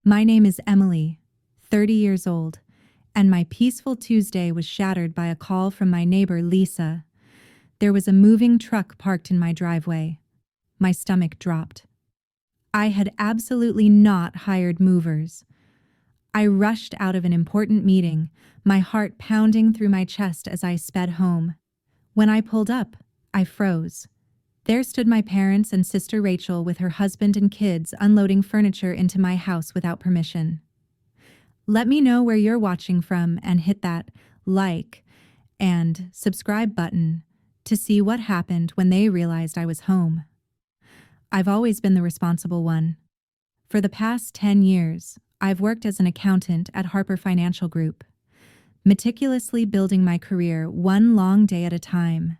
My name is Emily, 30 years old, and my peaceful Tuesday was shattered by a call from my neighbor Lisa. There was a moving truck parked in my driveway. My stomach dropped. I had absolutely not hired movers. I rushed out of an important meeting, my heart pounding through my chest as I sped home. When I pulled up, I froze. There stood my parents and sister Rachel with her husband and kids unloading furniture into my house without permission. Let me know where you're watching from and hit that like and subscribe button to see what happened when they realized I was home. I've always been the responsible one. For the past 10 years, I've worked as an accountant at Harper Financial Group, meticulously building my career one long day at a time.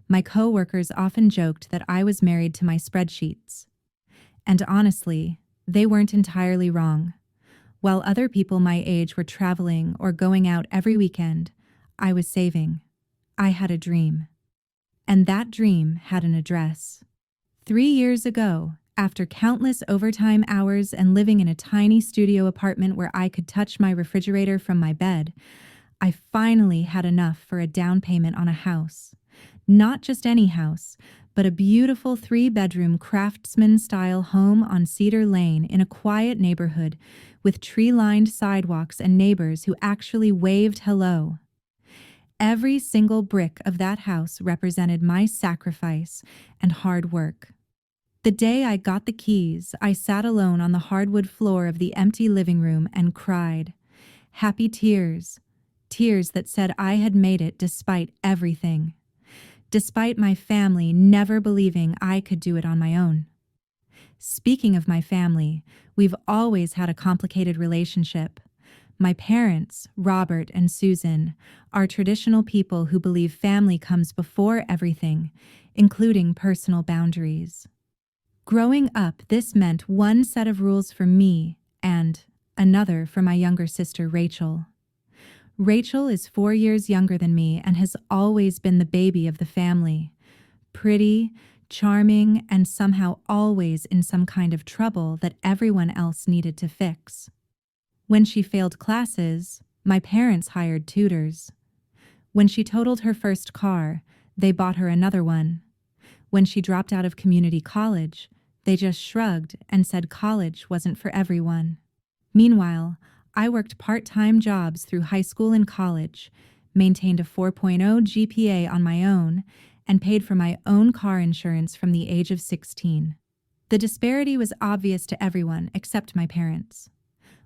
My coworkers often joked that I was married to my spreadsheets. And honestly, they weren't entirely wrong. While other people my age were traveling or going out every weekend, I was saving. I had a dream. And that dream had an address. 3 years ago, after countless overtime hours and living in a tiny studio apartment where I could touch my refrigerator from my bed, I finally had enough for a down payment on a house. Not just any house, but a beautiful 3-bedroom craftsman-style home on Cedar Lane in a quiet neighborhood with tree-lined sidewalks and neighbors who actually waved hello. Every single brick of that house represented my sacrifice and hard work. The day I got the keys, I sat alone on the hardwood floor of the empty living room and cried. Happy tears. Tears that said I had made it despite everything. Despite my family never believing I could do it on my own. Speaking of my family, we've always had a complicated relationship. My parents, Robert and Susan, are traditional people who believe family comes before everything, including personal boundaries. Growing up, this meant one set of rules for me and another for my younger sister, Rachel. Rachel is 4 years younger than me and has always been the baby of the family. Pretty, charming, and somehow always in some kind of trouble that everyone else needed to fix. When she failed classes, my parents hired tutors. When she totaled her first car, they bought her another one. When she dropped out of community college, they just shrugged and said college wasn't for everyone. Meanwhile, I worked part-time jobs through high school and college, maintained a 4.0 GPA on my own, and paid for my own car insurance from the age of 16. The disparity was obvious to everyone except my parents.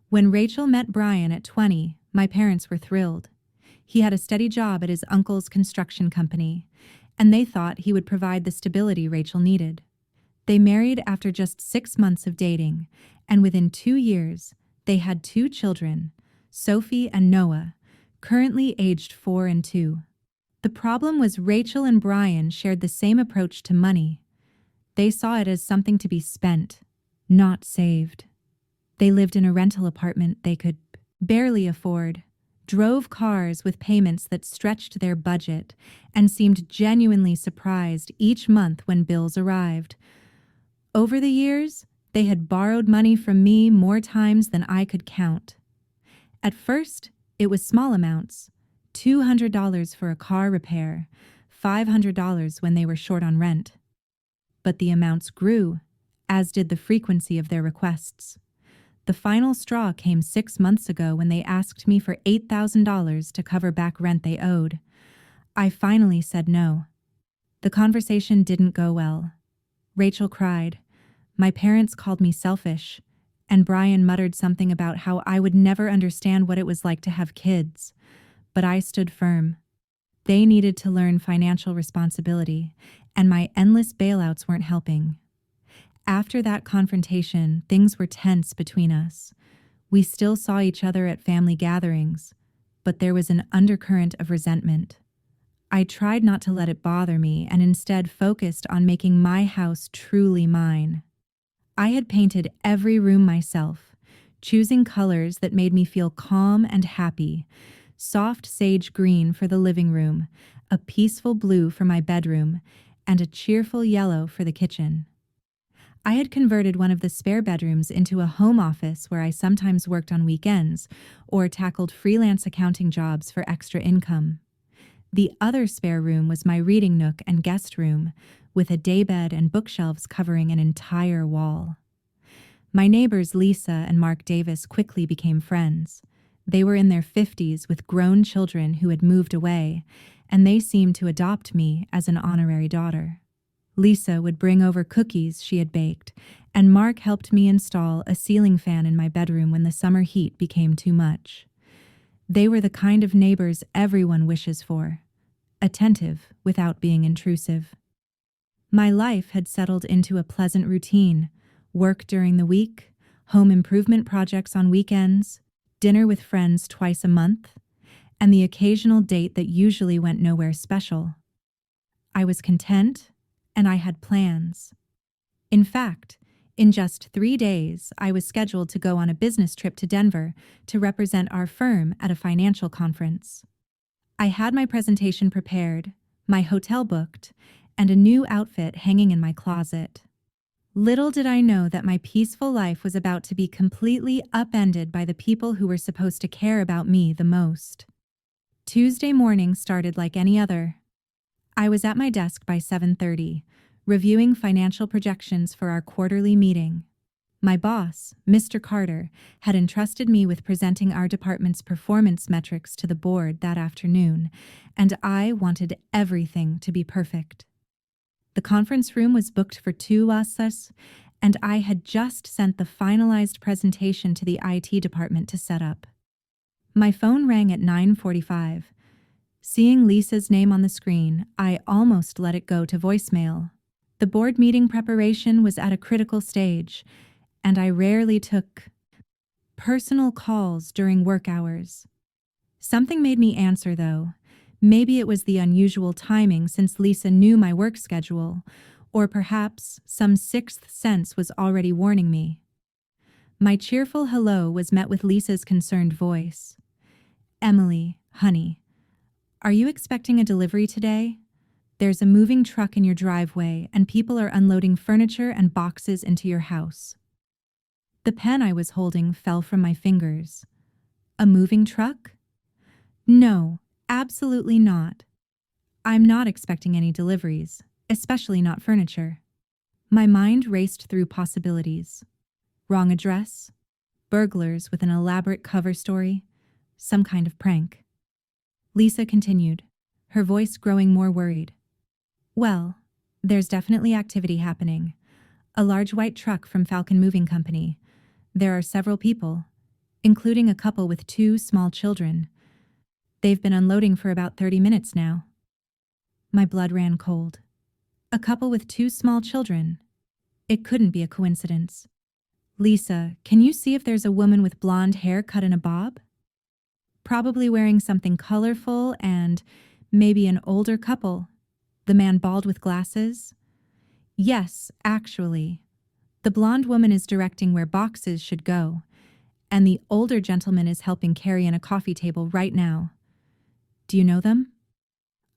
When Rachel met Brian at 20, my parents were thrilled. He had a steady job at his uncle's construction company, and they thought he would provide the stability Rachel needed. They married after just 6 months of dating, and within 2 years, they had 2 children, Sophie and Noah, currently aged 4 and 2. The problem was Rachel and Brian shared the same approach to money. They saw it as something to be spent, not saved. They lived in a rental apartment they could barely afford, drove cars with payments that stretched their budget, and seemed genuinely surprised each month when bills arrived. Over the years, they had borrowed money from me more times than I could count. At first, it was small amounts, $200 for a car repair, $500 when they were short on rent. But the amounts grew, as did the frequency of their requests. The final straw came 6 months ago when they asked me for $8,000 to cover back rent they owed. I finally said no. The conversation didn't go well. Rachel cried. My parents called me selfish, and Brian muttered something about how I would never understand what it was like to have kids. But I stood firm. They needed to learn financial responsibility, and my endless bailouts weren't helping. After that confrontation, things were tense between us. We still saw each other at family gatherings, but there was an undercurrent of resentment. I tried not to let it bother me and instead focused on making my house truly mine. I had painted every room myself, choosing colors that made me feel calm and happy. Soft sage green for the living room, a peaceful blue for my bedroom, and a cheerful yellow for the kitchen. I had converted one of the spare bedrooms into a home office where I sometimes worked on weekends or tackled freelance accounting jobs for extra income. The other spare room was my reading nook and guest room, with a daybed and bookshelves covering an entire wall. My neighbors Lisa and Mark Davis quickly became friends. They were in their 50s with grown children who had moved away, and they seemed to adopt me as an honorary daughter. Lisa would bring over cookies she had baked, and Mark helped me install a ceiling fan in my bedroom when the summer heat became too much. They were the kind of neighbors everyone wishes for, attentive without being intrusive. My life had settled into a pleasant routine: work during the week, home improvement projects on weekends, dinner with friends twice a month, and the occasional date that usually went nowhere special. I was content, and I had plans. In fact, in just 3 days, I was scheduled to go on a business trip to Denver to represent our firm at a financial conference. I had my presentation prepared, my hotel booked, and a new outfit hanging in my closet. Little did I know that my peaceful life was about to be completely upended by the people who were supposed to care about me the most. Tuesday morning started like any other. I was at my desk by 7:30, reviewing financial projections for our quarterly meeting. My boss, Mr. Carter, had entrusted me with presenting our department's performance metrics to the board that afternoon, and I wanted everything to be perfect. The conference room was booked for 2 us, and I had just sent the finalized presentation to the IT department to set up. My phone rang at 9:45. Seeing Lisa's name on the screen, I almost let it go to voicemail. The board meeting preparation was at a critical stage, and I rarely took personal calls during work hours. Something made me answer, though. Maybe it was the unusual timing since Lisa knew my work schedule, or perhaps some sixth sense was already warning me. My cheerful hello was met with Lisa's concerned voice. "Emily, honey, are you expecting a delivery today? There's a moving truck in your driveway, and people are unloading furniture and boxes into your house." The pen I was holding fell from my fingers. A moving truck? No, absolutely not. I'm not expecting any deliveries, especially not furniture. My mind raced through possibilities. Wrong address, burglars with an elaborate cover story, some kind of prank. Lisa continued, her voice growing more worried. "Well, there's definitely activity happening. A large white truck from Falcon Moving Company. There are several people, including a couple with 2 small children. They've been unloading for about 30 minutes now." My blood ran cold. A couple with 2 small children. It couldn't be a coincidence. "Lisa, can you see if there's a woman with blonde hair cut in a bob? Probably wearing something colorful, and maybe an older couple. The man bald with glasses?" "Yes, actually. The blonde woman is directing where boxes should go, and the older gentleman is helping carry in a coffee table right now. Do you know them?"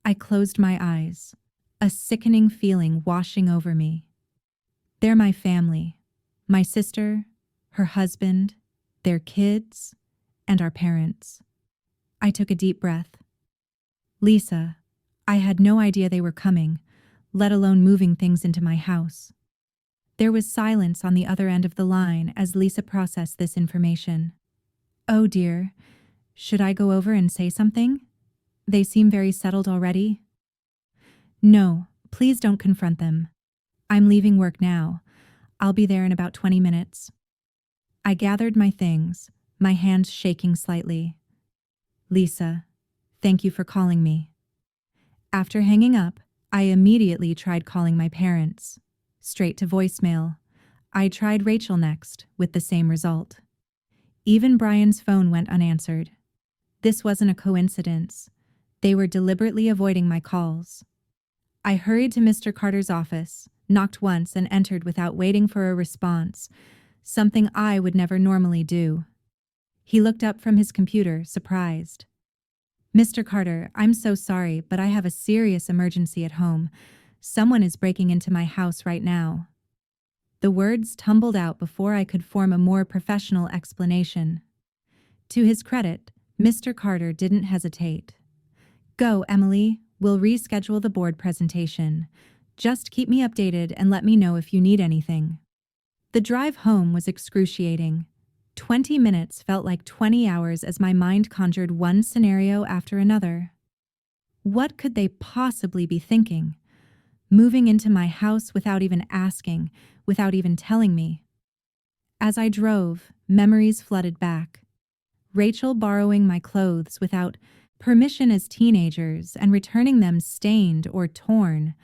I closed my eyes, a sickening feeling washing over me. "They're my family. My sister, her husband, their kids, and our parents." I took a deep breath. "Lisa, I had no idea they were coming, let alone moving things into my house." There was silence on the other end of the line as Lisa processed this information. "Oh dear, should I go over and say something? They seem very settled already." "No, please don't confront them. I'm leaving work now. I'll be there in about 20 minutes." I gathered my things, my hands shaking slightly. "Lisa, thank you for calling me." After hanging up, I immediately tried calling my parents. Straight to voicemail. I tried Rachel next, with the same result. Even Brian's phone went unanswered. This wasn't a coincidence. They were deliberately avoiding my calls. I hurried to Mr. Carter's office, knocked once, and entered without waiting for a response, something I would never normally do. He looked up from his computer, surprised. "Mr. Carter, I'm so sorry, but I have a serious emergency at home. Someone is breaking into my house right now." The words tumbled out before I could form a more professional explanation. To his credit, Mr. Carter didn't hesitate. Go, Emily. We'll reschedule the board presentation. Just keep me updated and let me know if you need anything. The drive home was excruciating. 20 minutes felt like 20 hours as my mind conjured one scenario after another. What could they possibly be thinking? Moving into my house without even asking, without even telling me. As I drove, memories flooded back. Rachel borrowing my clothes without permission as teenagers and returning them stained or torn.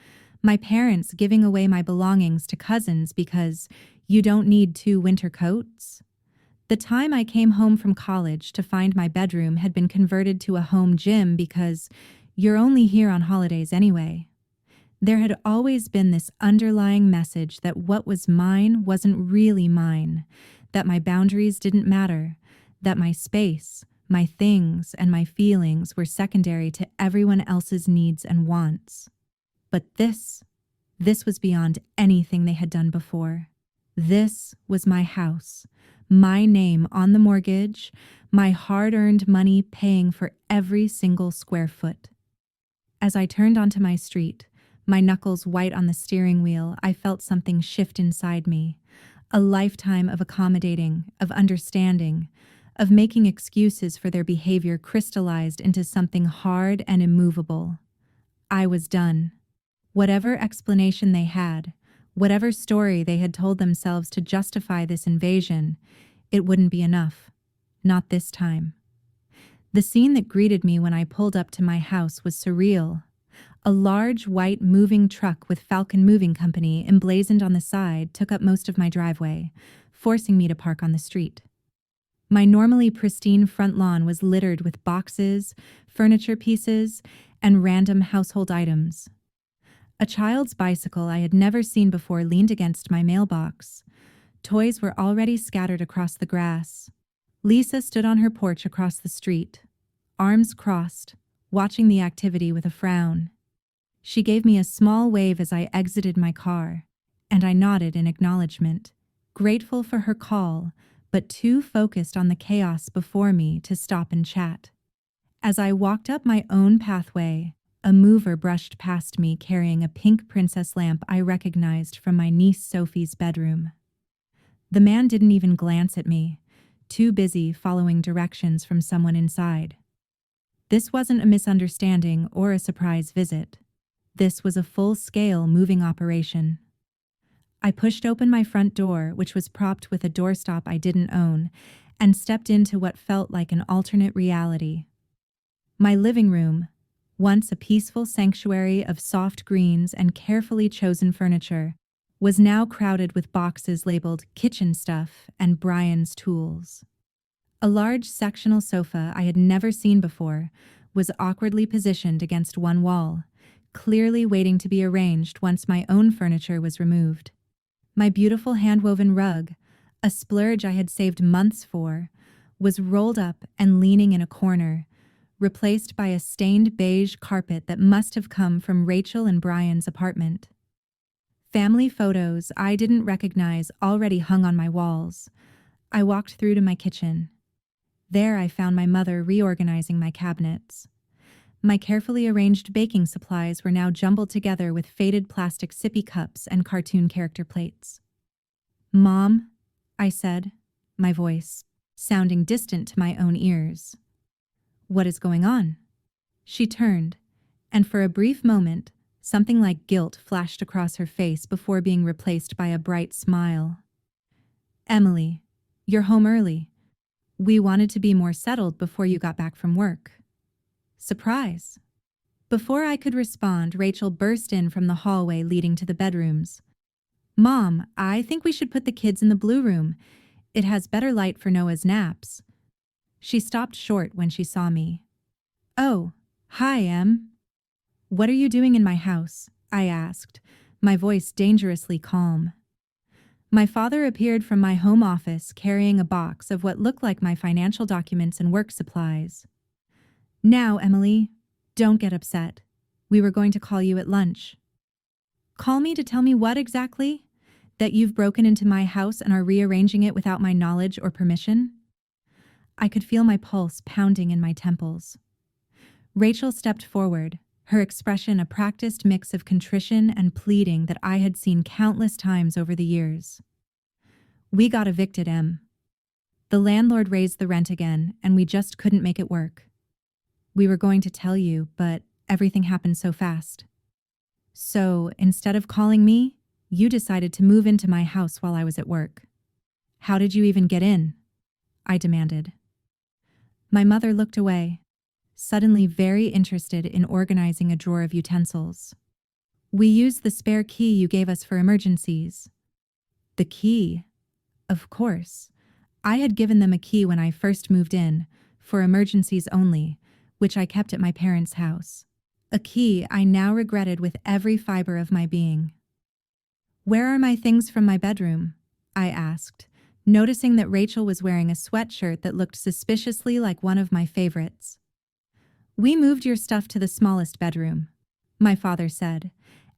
My parents giving away my belongings to cousins because you don't need 2 winter coats. The time I came home from college to find my bedroom had been converted to a home gym because you're only here on holidays anyway. There had always been this underlying message that what was mine wasn't really mine, that my boundaries didn't matter, that my space, my things, and my feelings were secondary to everyone else's needs and wants. But this was beyond anything they had done before. This was my house, my name on the mortgage, my hard-earned money paying for every single square foot. As I turned onto my street, my knuckles white on the steering wheel, I felt something shift inside me. A lifetime of accommodating, of understanding, of making excuses for their behavior crystallized into something hard and immovable. I was done. Whatever explanation they had, whatever story they had told themselves to justify this invasion, it wouldn't be enough. Not this time. The scene that greeted me when I pulled up to my house was surreal. A large white moving truck with Falcon Moving Company emblazoned on the side took up most of my driveway, forcing me to park on the street. My normally pristine front lawn was littered with boxes, furniture pieces, and random household items. A child's bicycle I had never seen before leaned against my mailbox. Toys were already scattered across the grass. Lisa stood on her porch across the street, arms crossed, watching the activity with a frown. She gave me a small wave as I exited my car, and I nodded in acknowledgement, grateful for her call, but too focused on the chaos before me to stop and chat. As I walked up my own pathway, a mover brushed past me carrying a pink princess lamp I recognized from my niece Sophie's bedroom. The man didn't even glance at me, too busy following directions from someone inside. This wasn't a misunderstanding or a surprise visit. This was a full-scale moving operation. I pushed open my front door, which was propped with a doorstop I didn't own, and stepped into what felt like an alternate reality. My living room, once a peaceful sanctuary of soft greens and carefully chosen furniture, was now crowded with boxes labeled kitchen stuff and Brian's tools. A large sectional sofa I had never seen before was awkwardly positioned against one wall, clearly waiting to be arranged once my own furniture was removed. My beautiful hand-woven rug, a splurge I had saved months for, was rolled up and leaning in a corner, replaced by a stained beige carpet that must have come from Rachel and Brian's apartment. Family photos I didn't recognize already hung on my walls. I walked through to my kitchen. There I found my mother reorganizing my cabinets. My carefully arranged baking supplies were now jumbled together with faded plastic sippy cups and cartoon character plates. "Mom," I said, my voice sounding distant to my own ears. "What is going on?" She turned, and for a brief moment, something like guilt flashed across her face before being replaced by a bright smile. "Emily, you're home early. We wanted to be more settled before you got back from work." Surprise. Before I could respond, Rachel burst in from the hallway leading to the bedrooms. "Mom, I think we should put the kids in the blue room. It has better light for Noah's naps." She stopped short when she saw me. "Oh, hi, Em." "What are you doing in my house?" I asked, my voice dangerously calm. My father appeared from my home office carrying a box of what looked like my financial documents and work supplies. "Now, Emily, don't get upset. We were going to call you at lunch." "Call me to tell me what exactly?" That you've broken into my house and are rearranging it without my knowledge or permission? I could feel my pulse pounding in my temples. Rachel stepped forward, her expression a practiced mix of contrition and pleading that I had seen countless times over the years. We got evicted, Em. The landlord raised the rent again, and we just couldn't make it work. We were going to tell you, but everything happened so fast. So, instead of calling me, you decided to move into my house while I was at work. How did you even get in? I demanded. My mother looked away, suddenly very interested in organizing a drawer of utensils. We used the spare key you gave us for emergencies. The key? Of course. I had given them a key when I first moved in, for emergencies only, which I kept at my parents' house. A key I now regretted with every fiber of my being. Where are my things from my bedroom? I asked, noticing that Rachel was wearing a sweatshirt that looked suspiciously like one of my favorites. We moved your stuff to the smallest bedroom, my father said,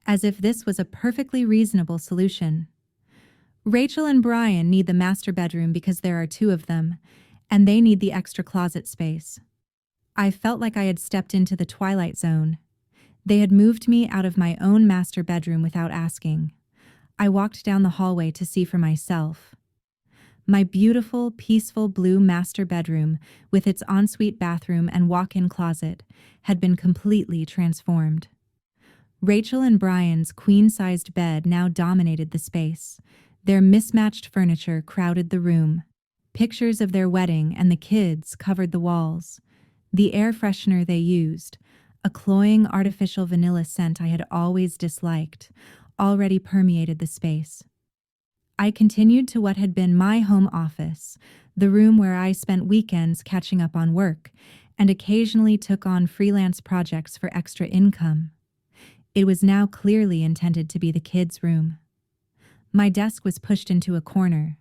as if this was a perfectly reasonable solution. Rachel and Brian need the master bedroom because there are two of them, and they need the extra closet space. I felt like I had stepped into the Twilight Zone. They had moved me out of my own master bedroom without asking. I walked down the hallway to see for myself. My beautiful, peaceful blue master bedroom, with its ensuite bathroom and walk-in closet, had been completely transformed. Rachel and Brian's queen-sized bed now dominated the space. Their mismatched furniture crowded the room. Pictures of their wedding and the kids covered the walls. The air freshener they used, a cloying artificial vanilla scent I had always disliked, already permeated the space. I continued to what had been my home office, the room where I spent weekends catching up on work, and occasionally took on freelance projects for extra income. It was now clearly intended to be the kids' room. My desk was pushed into a corner,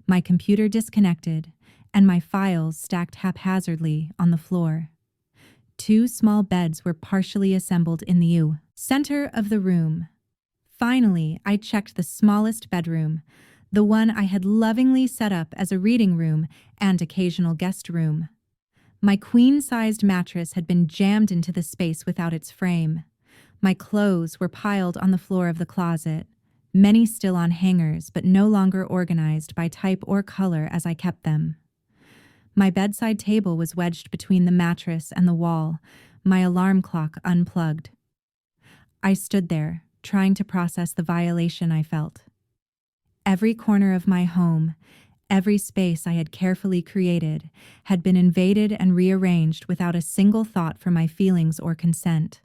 my computer disconnected, and my files stacked haphazardly on the floor. Two small beds were partially assembled in the center of the room. Finally, I checked the smallest bedroom, the one I had lovingly set up as a reading room and occasional guest room. My queen-sized mattress had been jammed into the space without its frame. My clothes were piled on the floor of the closet, many still on hangers but no longer organized by type or color as I kept them. My bedside table was wedged between the mattress and the wall, my alarm clock unplugged. I stood there, trying to process the violation I felt. Every corner of my home, every space I had carefully created, had been invaded and rearranged without a single thought for my feelings or consent.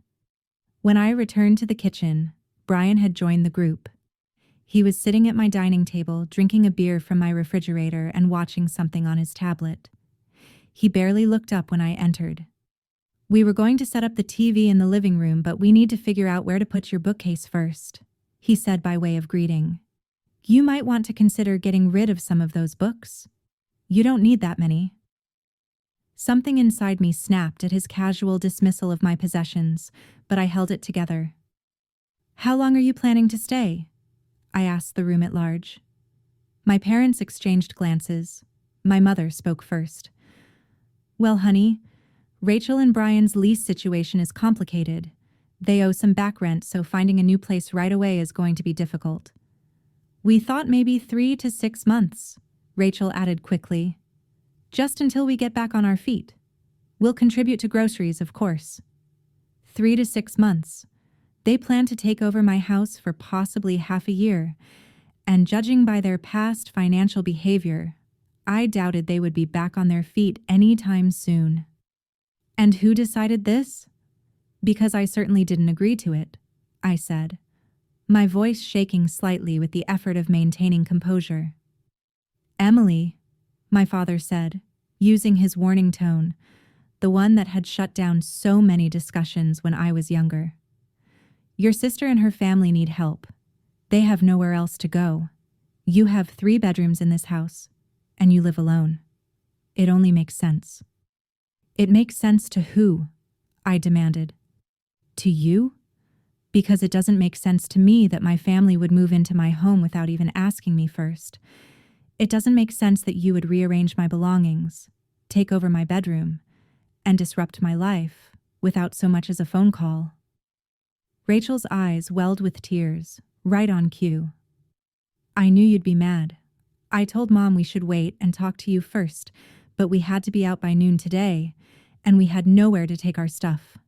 When I returned to the kitchen, Brian had joined the group. He was sitting at my dining table, drinking a beer from my refrigerator and watching something on his tablet. He barely looked up when I entered. We were going to set up the TV in the living room, but we need to figure out where to put your bookcase first, he said by way of greeting. You might want to consider getting rid of some of those books. You don't need that many. Something inside me snapped at his casual dismissal of my possessions, but I held it together. How long are you planning to stay? I asked the room at large. My parents exchanged glances. My mother spoke first. Well, honey, Rachel and Brian's lease situation is complicated. They owe some back rent, so finding a new place right away is going to be difficult. We thought maybe 3 to 6 months, Rachel added quickly. Just until we get back on our feet. We'll contribute to groceries, of course. 3 to 6 months. They plan to take over my house for possibly half a year, and judging by their past financial behavior, I doubted they would be back on their feet anytime soon. And who decided this? Because I certainly didn't agree to it, I said, my voice shaking slightly with the effort of maintaining composure. Emily, my father said, using his warning tone, the one that had shut down so many discussions when I was younger. Your sister and her family need help. They have nowhere else to go. You have 3 bedrooms in this house, and you live alone. It only makes sense. It makes sense to who? I demanded. To you? Because it doesn't make sense to me that my family would move into my home without even asking me first. It doesn't make sense that you would rearrange my belongings, take over my bedroom, and disrupt my life without so much as a phone call. Rachel's eyes welled with tears, right on cue. I knew you'd be mad. I told Mom we should wait and talk to you first, but we had to be out by noon today, and we had nowhere to take our stuff.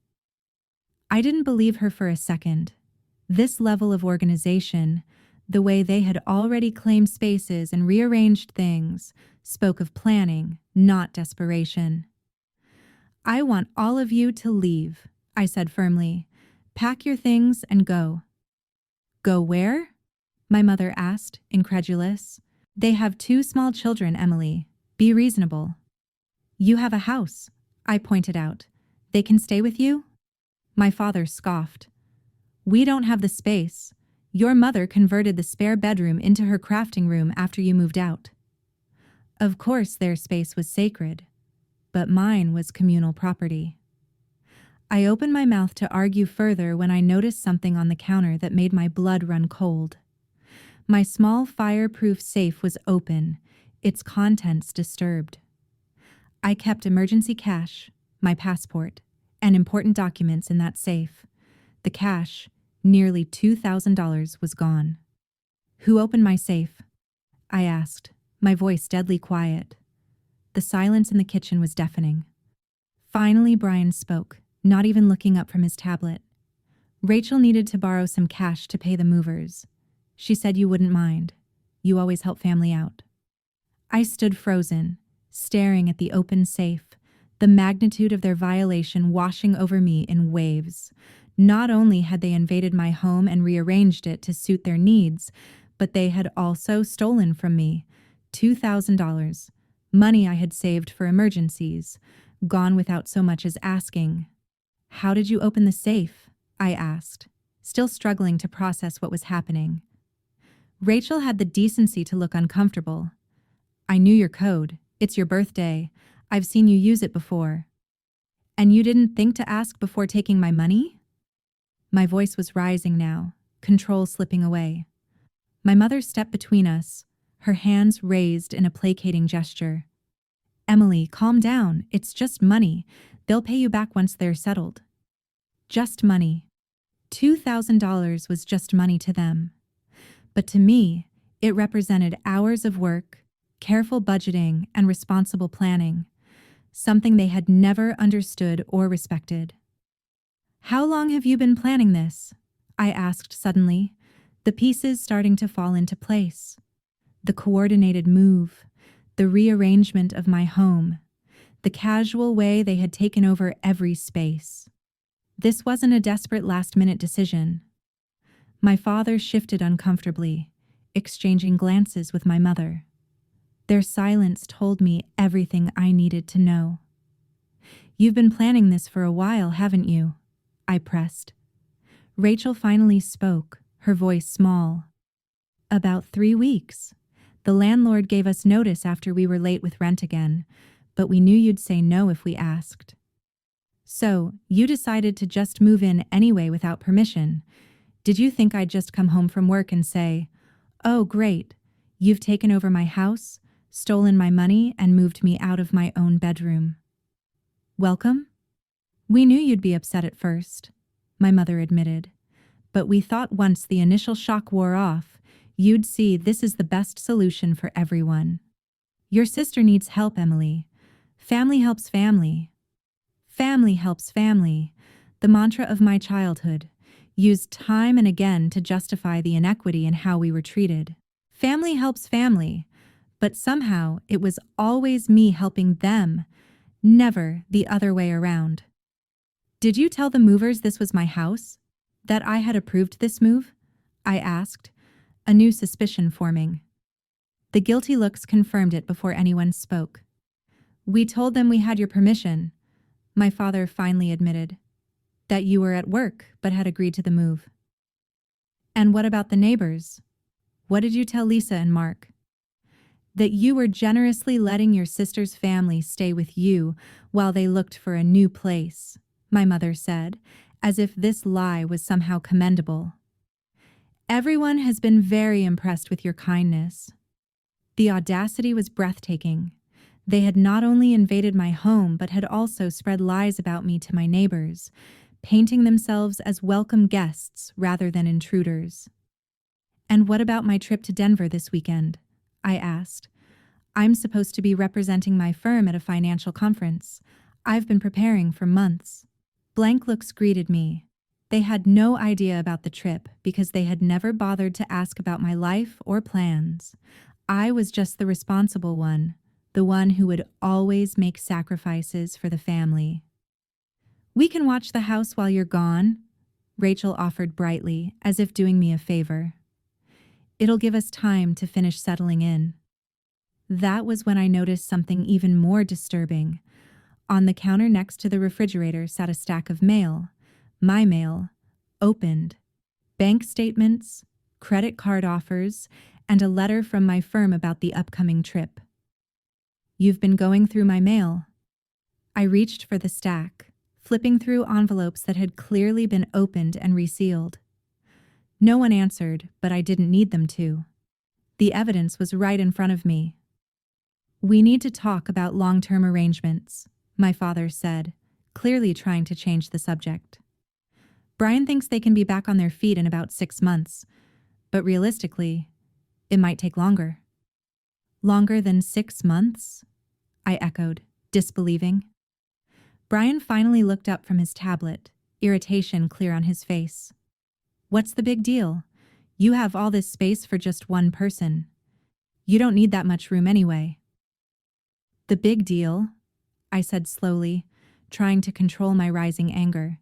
I didn't believe her for a second. This level of organization, the way they had already claimed spaces and rearranged things, spoke of planning, not desperation. I want all of you to leave, I said firmly. Pack your things and go. Go where? My mother asked, incredulous. They have 2 small children, Emily. Be reasonable. You have a house, I pointed out. They can stay with you? My father scoffed. We don't have the space. Your mother converted the spare bedroom into her crafting room after you moved out. Of course their space was sacred, but mine was communal property. I opened my mouth to argue further when I noticed something on the counter that made my blood run cold. My small fireproof safe was open, its contents disturbed. I kept emergency cash, my passport, and important documents in that safe. The cash, nearly $2,000, was gone. Who opened my safe? I asked, my voice deadly quiet. The silence in the kitchen was deafening. Finally, Brian spoke, not even looking up from his tablet. Rachel needed to borrow some cash to pay the movers. She said you wouldn't mind. You always help family out. I stood frozen, staring at the open safe, the magnitude of their violation washing over me in waves. Not only had they invaded my home and rearranged it to suit their needs, but they had also stolen from me $2,000, money I had saved for emergencies, gone without so much as asking. How did you open the safe? I asked, still struggling to process what was happening. Rachel had the decency to look uncomfortable. I knew your code. It's your birthday. I've seen you use it before. And you didn't think to ask before taking my money? My voice was rising now, control slipping away. My mother stepped between us, her hands raised in a placating gesture. Emily, calm down. It's just money. They'll pay you back once they're settled. Just money. $2,000 was just money to them. But to me, it represented hours of work, careful budgeting, and responsible planning, something they had never understood or respected. How long have you been planning this? I asked suddenly, the pieces starting to fall into place. The coordinated move, the rearrangement of my home, the casual way they had taken over every space. This wasn't a desperate last-minute decision. My father shifted uncomfortably, exchanging glances with my mother. Their silence told me everything I needed to know. You've been planning this for a while, haven't you? I pressed. Rachel finally spoke, her voice small. About 3 weeks. The landlord gave us notice after we were late with rent again, but we knew you'd say no if we asked. So, you decided to just move in anyway without permission. Did you think I'd just come home from work and say, "Oh, great, you've taken over my house, stolen my money, and moved me out of my own bedroom"? Welcome? We knew you'd be upset at first, my mother admitted, but we thought once the initial shock wore off, you'd see this is the best solution for everyone. Your sister needs help, Emily. Family helps family. Family helps family, the mantra of my childhood, used time and again to justify the inequity in how we were treated. Family helps family, but somehow it was always me helping them, never the other way around. Did you tell the movers this was my house? That I had approved this move? I asked, a new suspicion forming. The guilty looks confirmed it before anyone spoke. We told them we had your permission, my father finally admitted. That you were at work but had agreed to the move. And what about the neighbors? What did you tell Lisa and Mark? That you were generously letting your sister's family stay with you while they looked for a new place, my mother said, as if this lie was somehow commendable. Everyone has been very impressed with your kindness. The audacity was breathtaking. They had not only invaded my home, but had also spread lies about me to my neighbors, painting themselves as welcome guests rather than intruders. "And what about my trip to Denver this weekend?" I asked. "I'm supposed to be representing my firm at a financial conference. I've been preparing for months." Blank looks greeted me. They had no idea about the trip because they had never bothered to ask about my life or plans. I was just the responsible one, the one who would always make sacrifices for the family. "We can watch the house while you're gone," Rachel offered brightly, as if doing me a favor. "It'll give us time to finish settling in." That was when I noticed something even more disturbing. On the counter next to the refrigerator sat a stack of mail. My mail, opened. Bank statements, credit card offers, and a letter from my firm about the upcoming trip. "You've been going through my mail." I reached for the stack, flipping through envelopes that had clearly been opened and resealed. No one answered, but I didn't need them to. The evidence was right in front of me. "We need to talk about long-term arrangements," my father said, clearly trying to change the subject. "Brian thinks they can be back on their feet in about 6 months, but realistically, it might take longer." "Longer than 6 months?" I echoed, disbelieving. Brian finally looked up from his tablet, irritation clear on his face. "What's the big deal? You have all this space for just one person. You don't need that much room anyway." "The big deal," I said slowly, trying to control my rising anger,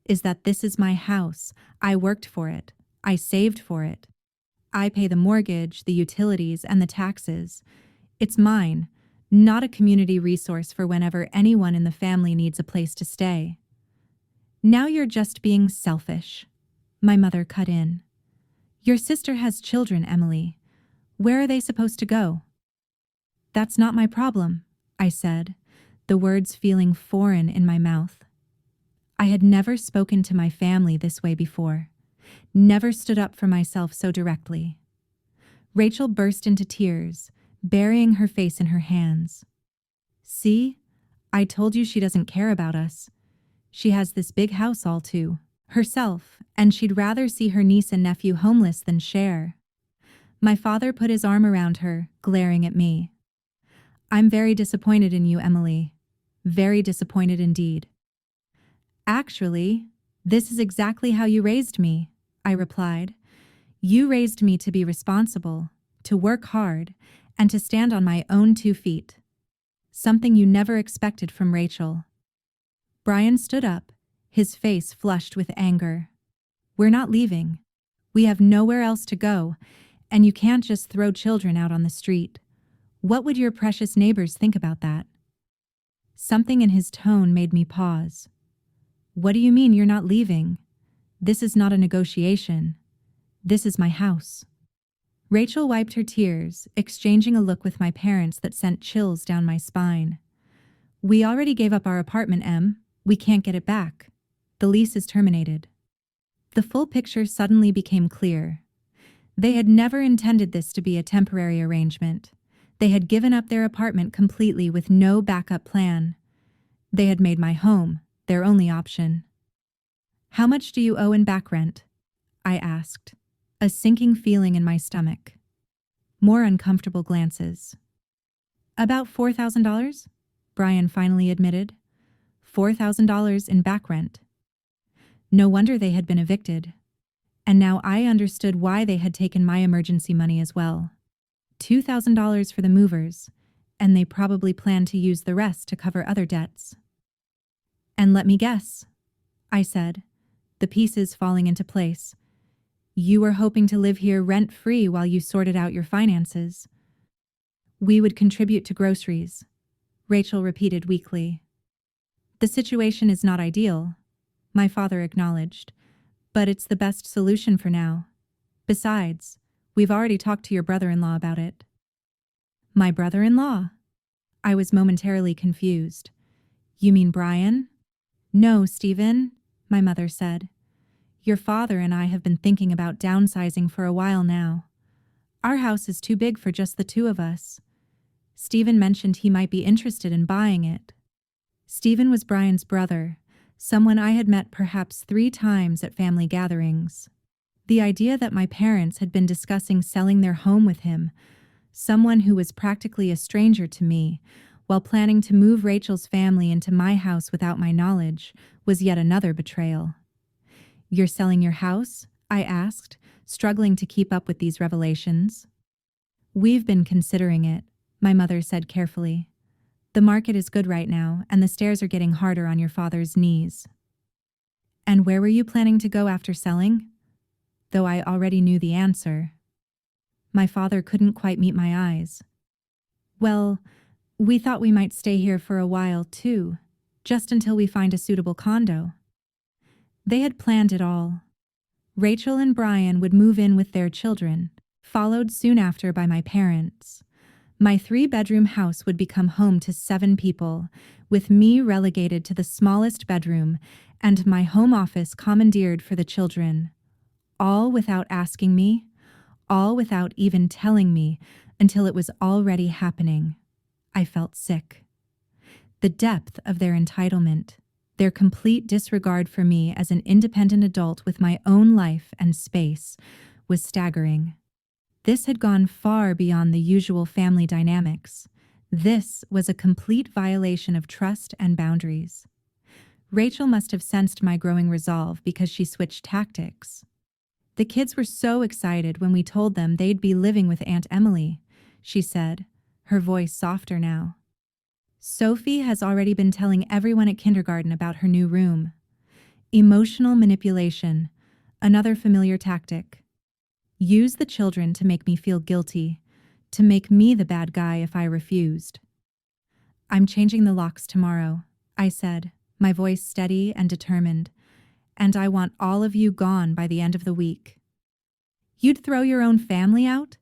"is that this is my house. I worked for it. I saved for it. I pay the mortgage, the utilities, and the taxes. It's mine, not a community resource for whenever anyone in the family needs a place to stay." "Now you're just being selfish," my mother cut in. "Your sister has children, Emily. Where are they supposed to go?" "That's not my problem," I said, the words feeling foreign in my mouth. I had never spoken to my family this way before, never stood up for myself so directly. Rachel burst into tears, burying her face in her hands. "See? I told you she doesn't care about us. She has this big house all to herself, and she'd rather see her niece and nephew homeless than share." My father put his arm around her, glaring at me. "I'm very disappointed in you, Emily. Very disappointed indeed." "Actually, this is exactly how you raised me," I replied. "You raised me to be responsible, to work hard, and to stand on my own 2 feet. Something you never expected from Rachel." Brian stood up, his face flushed with anger. "We're not leaving. We have nowhere else to go, and you can't just throw children out on the street. What would your precious neighbors think about that?" Something in his tone made me pause. "What do you mean you're not leaving? This is not a negotiation. This is my house." Rachel wiped her tears, exchanging a look with my parents that sent chills down my spine. "We already gave up our apartment, Em. We can't get it back. The lease is terminated." The full picture suddenly became clear. They had never intended this to be a temporary arrangement. They had given up their apartment completely with no backup plan. They had made my home their only option. "How much do you owe in back rent?" I asked, a sinking feeling in my stomach. More uncomfortable glances. "About $4,000, Brian finally admitted. $4,000 in back rent. No wonder they had been evicted. And now I understood why they had taken my emergency money as well. $2,000 for the movers, and they probably planned to use the rest to cover other debts. "And let me guess," I said, the pieces falling into place. "You were hoping to live here rent-free while you sorted out your finances." "We would contribute to groceries," Rachel repeated weakly. "The situation is not ideal," my father acknowledged, "but it's the best solution for now. Besides, we've already talked to your brother-in-law about it." "My brother-in-law?" I was momentarily confused. "You mean Brian?" "No, Stephen. my mother said. Your father and I have been thinking about downsizing for a while now. Our house is too big for just the two of us. Stephen mentioned he might be interested in buying it. Stephen was Brian's brother, someone I had met perhaps 3 times at family gatherings. The idea that my parents had been discussing selling their home with him, someone who was practically a stranger to me, while planning to move Rachel's family into my house without my knowledge, was yet another betrayal. You're selling your house? I asked, struggling to keep up with these revelations. We've been considering it, my mother said carefully. The market is good right now, and the stairs are getting harder on your father's knees. And where were you planning to go after selling? Though I already knew the answer. My father couldn't quite meet my eyes. Well, we thought we might stay here for a while, too, just until we find a suitable condo. They had planned it all. Rachel and Brian would move in with their children, followed soon after by my parents. My 3-bedroom house would become home to 7 people, with me relegated to the smallest bedroom and my home office commandeered for the children. All without asking me, all without even telling me until it was already happening. I felt sick. The depth of their entitlement, their complete disregard for me as an independent adult with my own life and space, was staggering. This had gone far beyond the usual family dynamics. This was a complete violation of trust and boundaries. Rachel must have sensed my growing resolve because she switched tactics. The kids were so excited when we told them they'd be living with Aunt Emily, she said, her voice softer now. Sophie has already been telling everyone at kindergarten about her new room. Emotional manipulation, another familiar tactic. Use the children to make me feel guilty, to make me the bad guy if I refused. I'm changing the locks tomorrow, I said, my voice steady and determined, and I want all of you gone by the end of the week. You'd throw your own family out?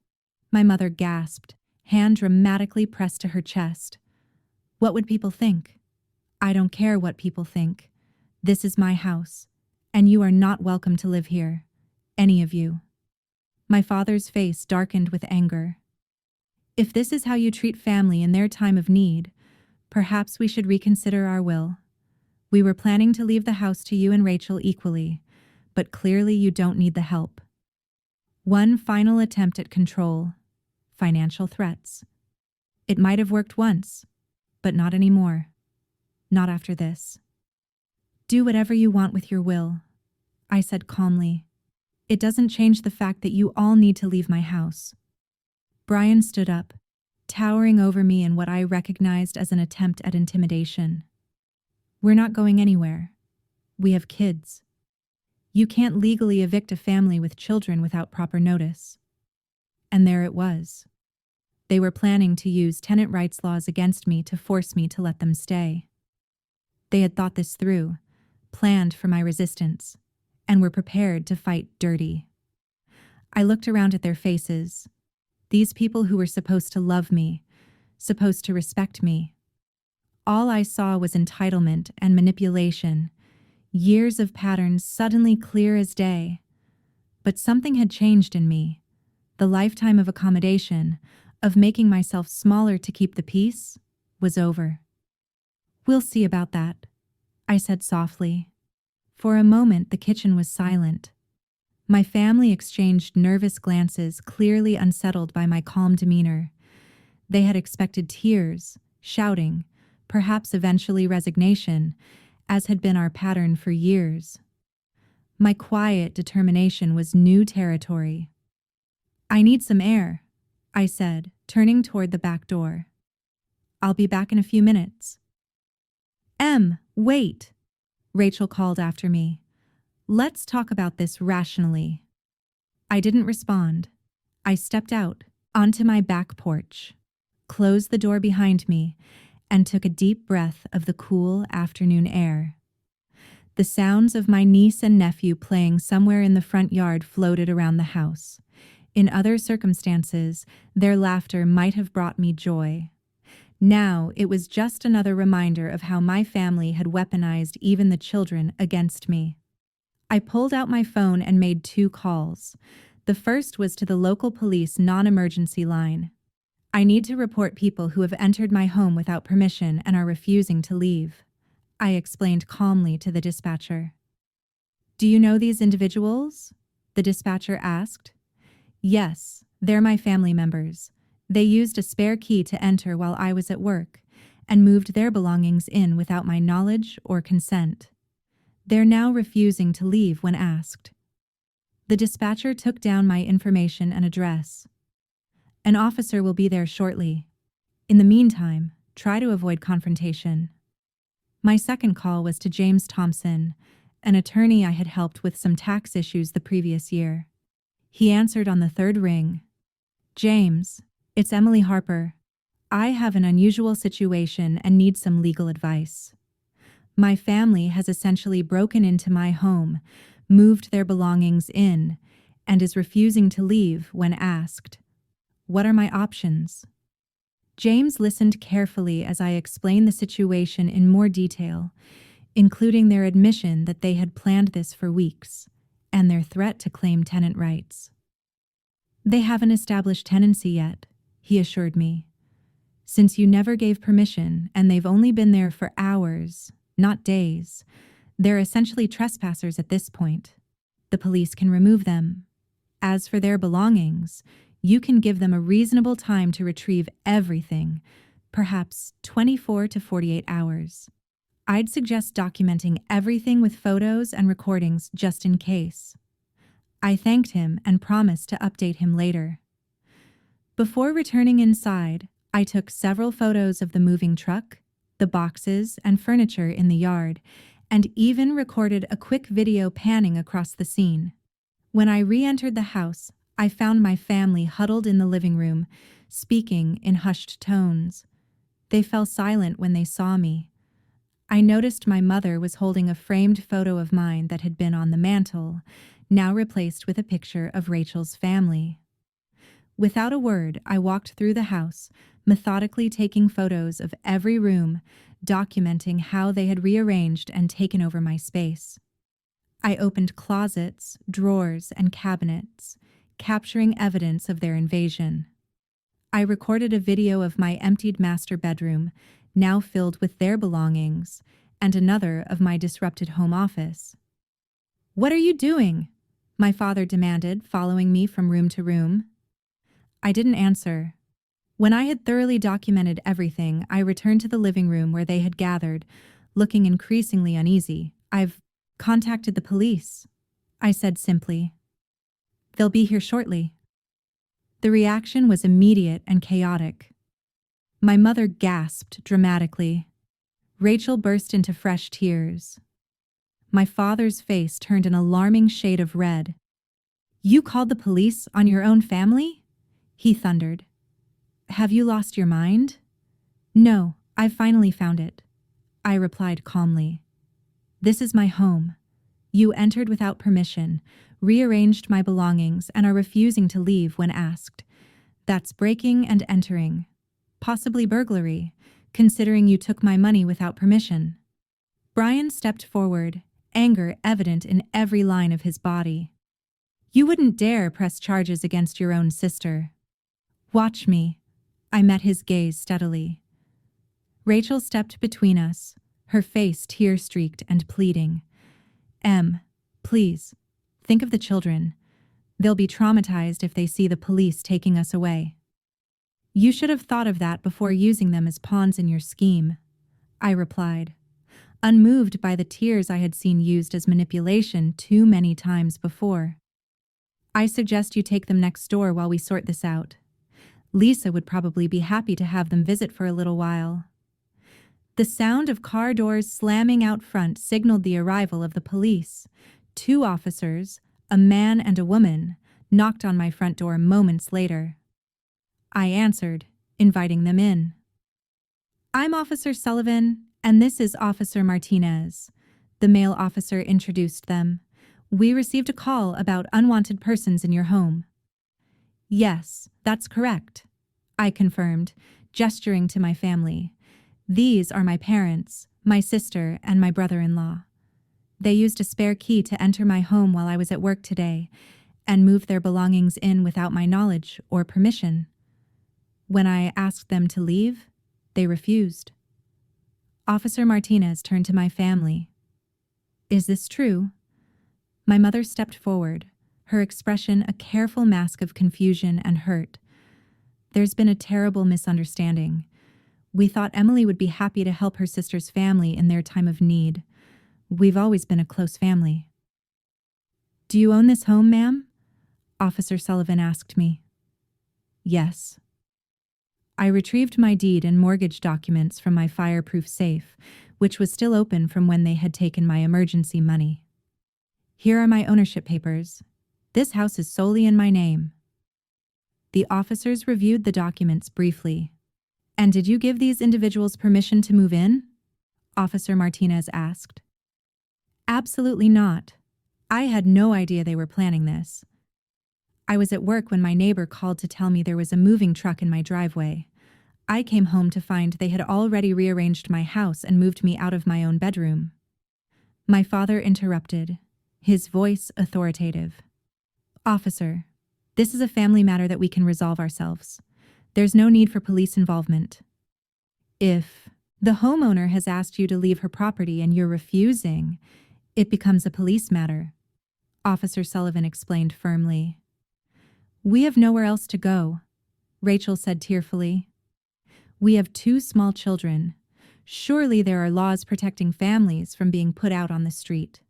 My mother gasped, hand dramatically pressed to her chest. What would people think? I don't care what people think. This is my house, and you are not welcome to live here, any of you. My father's face darkened with anger. If this is how you treat family in their time of need, perhaps we should reconsider our will. We were planning to leave the house to you and Rachel equally, but clearly you don't need the help. One final attempt at control, financial threats. It might have worked once, but not anymore. Not after this. Do whatever you want with your will, I said calmly. It doesn't change the fact that you all need to leave my house. Brian stood up, towering over me in what I recognized as an attempt at intimidation. We're not going anywhere. We have kids. You can't legally evict a family with children without proper notice. And there it was. They were planning to use tenant rights laws against me to force me to let them stay. They had thought this through, planned for my resistance, and were prepared to fight dirty. I looked around at their faces, these people who were supposed to love me, supposed to respect me. All I saw was entitlement and manipulation, years of patterns suddenly clear as day. But something had changed in me. The lifetime of accommodation, of making myself smaller to keep the peace, was over. We'll see about that, I said softly. For a moment, the kitchen was silent. My family exchanged nervous glances, clearly unsettled by my calm demeanor. They had expected tears, shouting, perhaps eventually resignation, as had been our pattern for years. My quiet determination was new territory. I need some air, I said, turning toward the back door. I'll be back in a few minutes. Wait, Rachel called after me. Let's talk about this rationally. I didn't respond. I stepped out onto my back porch, closed the door behind me, and took a deep breath of the cool afternoon air. The sounds of my niece and nephew playing somewhere in the front yard floated around the house. In other circumstances, their laughter might have brought me joy. Now it was just another reminder of how my family had weaponized even the children against me. I pulled out my phone and made 2 calls. The first was to the local police non-emergency line. I need to report people who have entered my home without permission and are refusing to leave, I explained calmly to the dispatcher. Do you know these individuals? The dispatcher asked. Yes, they're my family members. They used a spare key to enter while I was at work and moved their belongings in without my knowledge or consent. They're now refusing to leave when asked. The dispatcher took down my information and address. An officer will be there shortly. In the meantime, try to avoid confrontation. My second call was to James Thompson, an attorney I had helped with some tax issues the previous year. He answered on the 3rd ring. James, it's Emily Harper. I have an unusual situation and need some legal advice. My family has essentially broken into my home, moved their belongings in, and is refusing to leave when asked. What are my options? James listened carefully as I explained the situation in more detail, including their admission that they had planned this for weeks, and their threat to claim tenant rights. They haven't established tenancy yet, he assured me. Since you never gave permission and they've only been there for hours, not days, they're essentially trespassers at this point. The police can remove them. As for their belongings, you can give them a reasonable time to retrieve everything, perhaps 24 to 48 hours. I'd suggest documenting everything with photos and recordings just in case. I thanked him and promised to update him later. Before returning inside, I took several photos of the moving truck, the boxes and furniture in the yard, and even recorded a quick video panning across the scene. When I re-entered the house, I found my family huddled in the living room, speaking in hushed tones. They fell silent when they saw me. I noticed my mother was holding a framed photo of mine that had been on the mantel, now replaced with a picture of Rachel's family. Without a word, I walked through the house, methodically taking photos of every room, documenting how they had rearranged and taken over my space. I opened closets, drawers, and cabinets, capturing evidence of their invasion. I recorded a video of my emptied master bedroom, now filled with their belongings, and another of my disrupted home office. "What are you doing?" my father demanded, following me from room to room. I didn't answer. When I had thoroughly documented everything, I returned to the living room where they had gathered, looking increasingly uneasy. "I've contacted the police," I said simply. "They'll be here shortly." The reaction was immediate and chaotic. My mother gasped dramatically. Rachel burst into fresh tears. My father's face turned an alarming shade of red. "You called the police on your own family?" he thundered. "Have you lost your mind?" "No, I've finally found it," I replied calmly. "This is my home. You entered without permission, rearranged my belongings, and are refusing to leave when asked. That's breaking and entering. Possibly burglary, considering you took my money without permission." Brian stepped forward, anger evident in every line of his body. "You wouldn't dare press charges against your own sister." "Watch me." I met his gaze steadily. Rachel stepped between us, her face tear-streaked and pleading. "Em, please, think of the children. They'll be traumatized if they see the police taking us away." "You should have thought of that before using them as pawns in your scheme," I replied, unmoved by the tears I had seen used as manipulation too many times before. "I suggest you take them next door while we sort this out. Lisa would probably be happy to have them visit for a little while." The sound of car doors slamming out front signaled the arrival of the police. 2 officers, a man and a woman, knocked on my front door moments later. I answered, inviting them in. "I'm Officer Sullivan, and this is Officer Martinez," the male officer introduced them. "We received a call about unwanted persons in your home." "Yes, that's correct," I confirmed, gesturing to my family. These are my parents, my sister, and my brother-in-law. They used a spare key to enter my home while I was at work today and moved their belongings in without my knowledge or permission. When I asked them to leave, they refused. Officer Martinez turned to my family. Is this true? My mother stepped forward, her expression a careful mask of confusion and hurt. There's been a terrible misunderstanding. We thought Emily would be happy to help her sister's family in their time of need. We've always been a close family. Do you own this home, ma'am? Officer Sullivan asked me. Yes. I retrieved my deed and mortgage documents from my fireproof safe, which was still open from when they had taken my emergency money. Here are my ownership papers. This house is solely in my name. The officers reviewed the documents briefly. And did you give these individuals permission to move in? Officer Martinez asked. Absolutely not. I had no idea they were planning this. I was at work when my neighbor called to tell me there was a moving truck in my driveway. I came home to find they had already rearranged my house and moved me out of my own bedroom. My father interrupted, his voice authoritative. Officer, this is a family matter that we can resolve ourselves. There's no need for police involvement. If the homeowner has asked you to leave her property and you're refusing, it becomes a police matter, Officer Sullivan explained firmly. We have nowhere else to go, Rachel said tearfully. We have 2 small children. Surely there are laws protecting families from being put out on the street.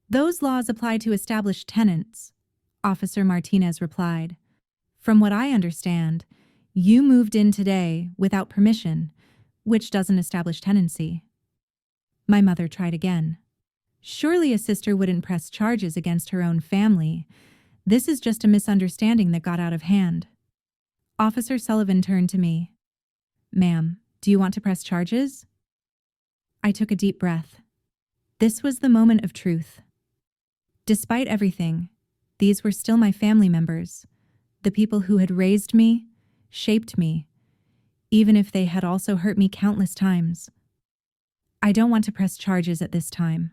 Those laws apply to established tenants, Officer Martinez replied. From what I understand, you moved in today without permission, which doesn't establish tenancy. My mother tried again. Surely a sister wouldn't press charges against her own family. This is just a misunderstanding that got out of hand. Officer Sullivan turned to me. Ma'am, do you want to press charges? I took a deep breath. This was the moment of truth. Despite everything, these were still my family members, the people who had raised me, shaped me, even if they had also hurt me countless times. I don't want to press charges at this time,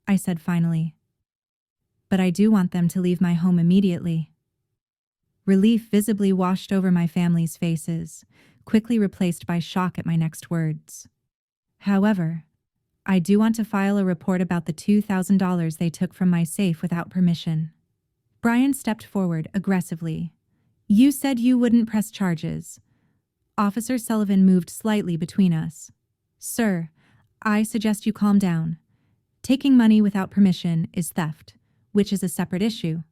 I said finally. But I do want them to leave my home immediately. Relief visibly washed over my family's faces, quickly replaced by shock at my next words. However, I do want to file a report about the $2,000 they took from my safe without permission. Brian stepped forward aggressively. You said you wouldn't press charges. Officer Sullivan moved slightly between us. Sir, I suggest you calm down. Taking money without permission is theft, which is a separate issue.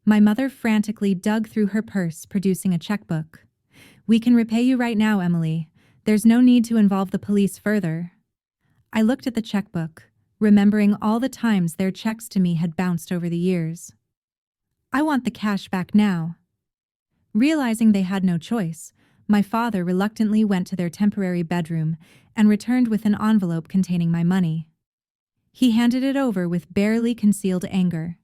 My mother frantically dug through her purse, producing a checkbook. We can repay you right now, Emily. There's no need to involve the police further. I looked at the checkbook, remembering all the times their checks to me had bounced over the years. I want the cash back now. Realizing they had no choice, my father reluctantly went to their temporary bedroom and returned with an envelope containing my money. He handed it over with barely concealed anger.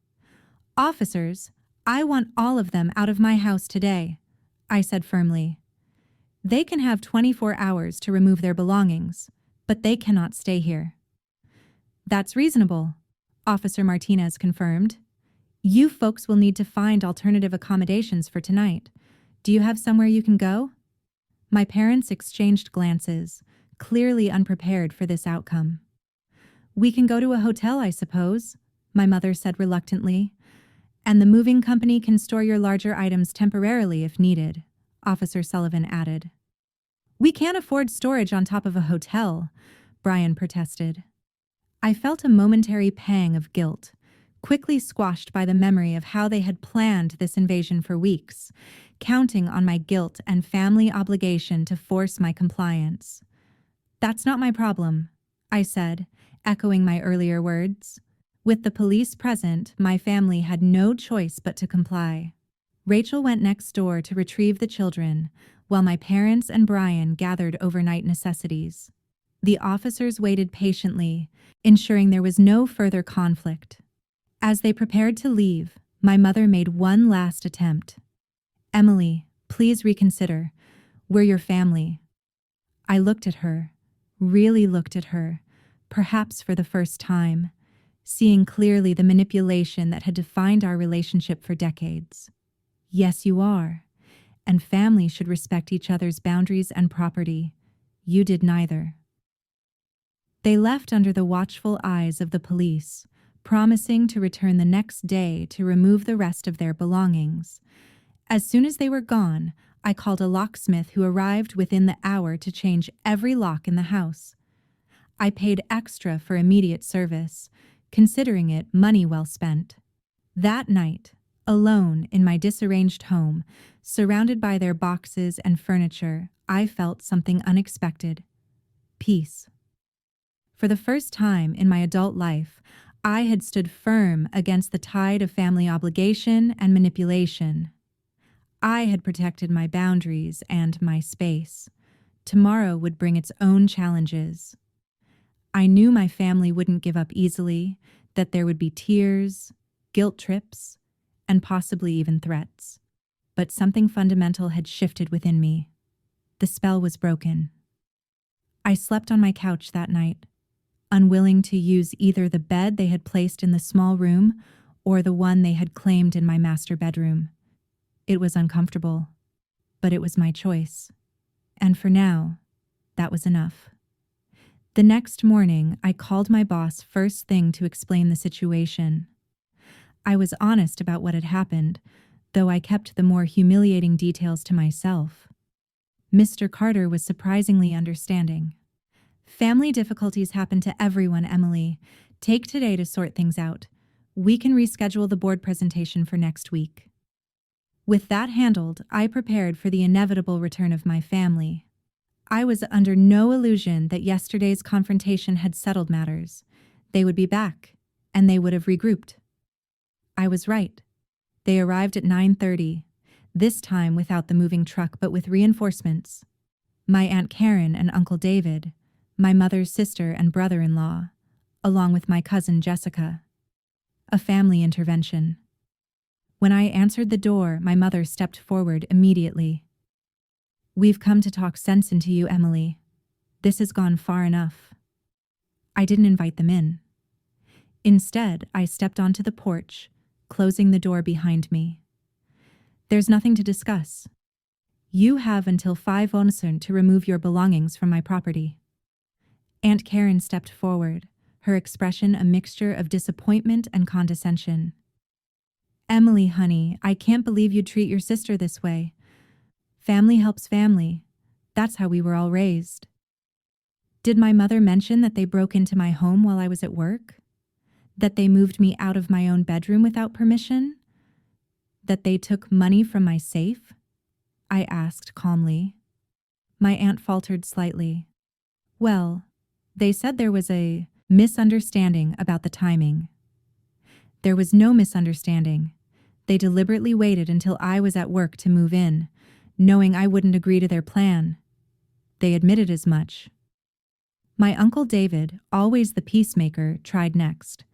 Officers, I want all of them out of my house today, I said firmly. They can have 24 hours to remove their belongings, but they cannot stay here. That's reasonable, Officer Martinez confirmed. You folks will need to find alternative accommodations for tonight. Do you have somewhere you can go? My parents exchanged glances, clearly unprepared for this outcome. We can go to a hotel, I suppose, my mother said reluctantly. And the moving company can store your larger items temporarily if needed, Officer Sullivan added. We can't afford storage on top of a hotel, Brian protested. I felt a momentary pang of guilt, quickly squashed by the memory of how they had planned this invasion for weeks, counting on my guilt and family obligation to force my compliance. That's not my problem, I said, echoing my earlier words. With the police present, my family had no choice but to comply. Rachel went next door to retrieve the children, while my parents and Brian gathered overnight necessities. The officers waited patiently, ensuring there was no further conflict. As they prepared to leave, my mother made one last attempt. Emily, please reconsider. We're your family. I looked at her, really looked at her, perhaps for the first time, seeing clearly the manipulation that had defined our relationship for decades. Yes, you are. And family should respect each other's boundaries and property. You did neither. They left under the watchful eyes of the police, promising to return the next day to remove the rest of their belongings. As soon as they were gone, I called a locksmith who arrived within the hour to change every lock in the house. I paid extra for immediate service, considering it money well spent. That night, alone in my disarranged home, surrounded by their boxes and furniture, I felt something unexpected. Peace. For the first time in my adult life, I had stood firm against the tide of family obligation and manipulation. I had protected my boundaries and my space. Tomorrow would bring its own challenges. I knew my family wouldn't give up easily, that there would be tears, guilt trips, and possibly even threats. But something fundamental had shifted within me. The spell was broken. I slept on my couch that night, unwilling to use either the bed they had placed in the small room or the one they had claimed in my master bedroom. It was uncomfortable, but it was my choice. And for now, that was enough. The next morning, I called my boss first thing to explain the situation. I was honest about what had happened, though I kept the more humiliating details to myself. Mr. Carter was surprisingly understanding. Family difficulties happen to everyone, Emily. Take today to sort things out. We can reschedule the board presentation for next week. With that handled, I prepared for the inevitable return of my family. I was under no illusion that yesterday's confrontation had settled matters. They would be back, and they would have regrouped. I was right. They arrived at 9:30, this time without the moving truck but with reinforcements. My Aunt Karen and Uncle David, my mother's sister and brother-in-law, along with my cousin Jessica. A family intervention. When I answered the door, my mother stepped forward immediately. "We've come to talk sense into you, Emily. This has gone far enough." I didn't invite them in. Instead, I stepped onto the porch, closing the door behind me. "There's nothing to discuss. You have until 5 Onsen to remove your belongings from my property." Aunt Karen stepped forward, her expression a mixture of disappointment and condescension. "Emily, honey, I can't believe you'd treat your sister this way. Family helps family. That's how we were all raised." Did my mother mention that they broke into my home while I was at work? That they moved me out of my own bedroom without permission? That they took money from my safe? I asked calmly. My aunt faltered slightly. "Well, they said there was a misunderstanding about the timing." There was no misunderstanding. They deliberately waited until I was at work to move in, knowing I wouldn't agree to their plan. They admitted as much. My Uncle David, always the peacemaker, tried next.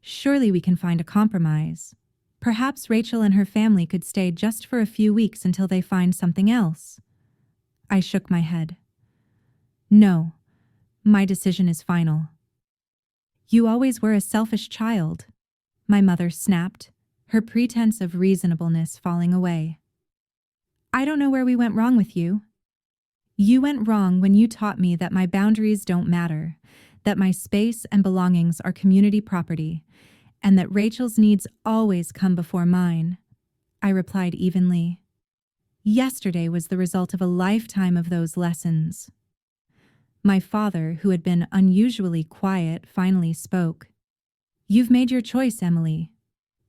"Surely we can find a compromise. Perhaps Rachel and her family could stay just for a few weeks until they find something else." I shook my head. "No, my decision is final." "You always were a selfish child," my mother snapped, her pretense of reasonableness falling away. "I don't know where we went wrong with you. You went wrong when you taught me that my boundaries don't matter, that my space and belongings are community property, and that Rachel's needs always come before mine," I replied evenly. Yesterday was the result of a lifetime of those lessons. My father, who had been unusually quiet, finally spoke. "You've made your choice, Emily,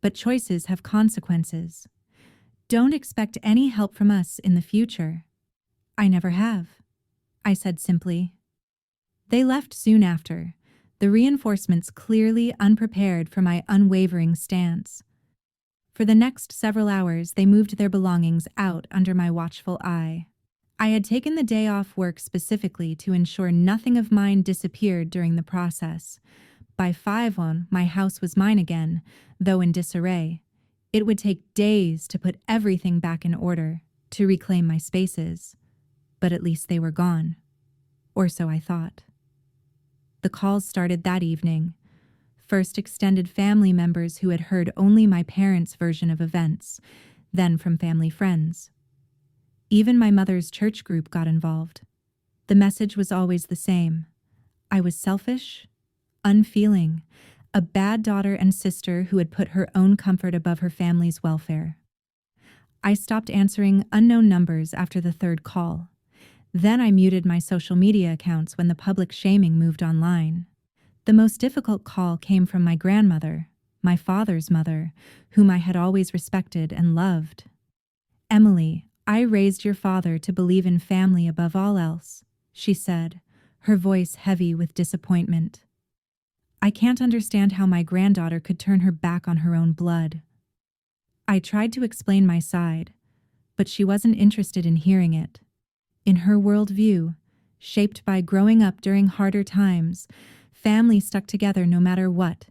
but choices have consequences. Don't expect any help from us in the future." "I never have," I said simply. They left soon after, the reinforcements clearly unprepared for my unwavering stance. For the next several hours, they moved their belongings out under my watchful eye. I had taken the day off work specifically to ensure nothing of mine disappeared during the process. By 5 on, my house was mine again, though in disarray. It would take days to put everything back in order, to reclaim my spaces. but at least they were gone. Or so I thought. The calls started that evening. First extended family members who had heard only my parents' version of events, then from family friends. Even my mother's church group got involved. The message was always the same. I was selfish, unfeeling, a bad daughter and sister who had put her own comfort above her family's welfare. I stopped answering unknown numbers after the third call. Then I muted my social media accounts when the public shaming moved online. The most difficult call came from my grandmother, my father's mother, whom I had always respected and loved. "Emily, I raised your father to believe in family above all else," she said, her voice heavy with disappointment. I can't understand how my granddaughter could turn her back on her own blood. I tried to explain my side, but she wasn't interested in hearing it. In her worldview, shaped by growing up during harder times, family stuck together no matter what,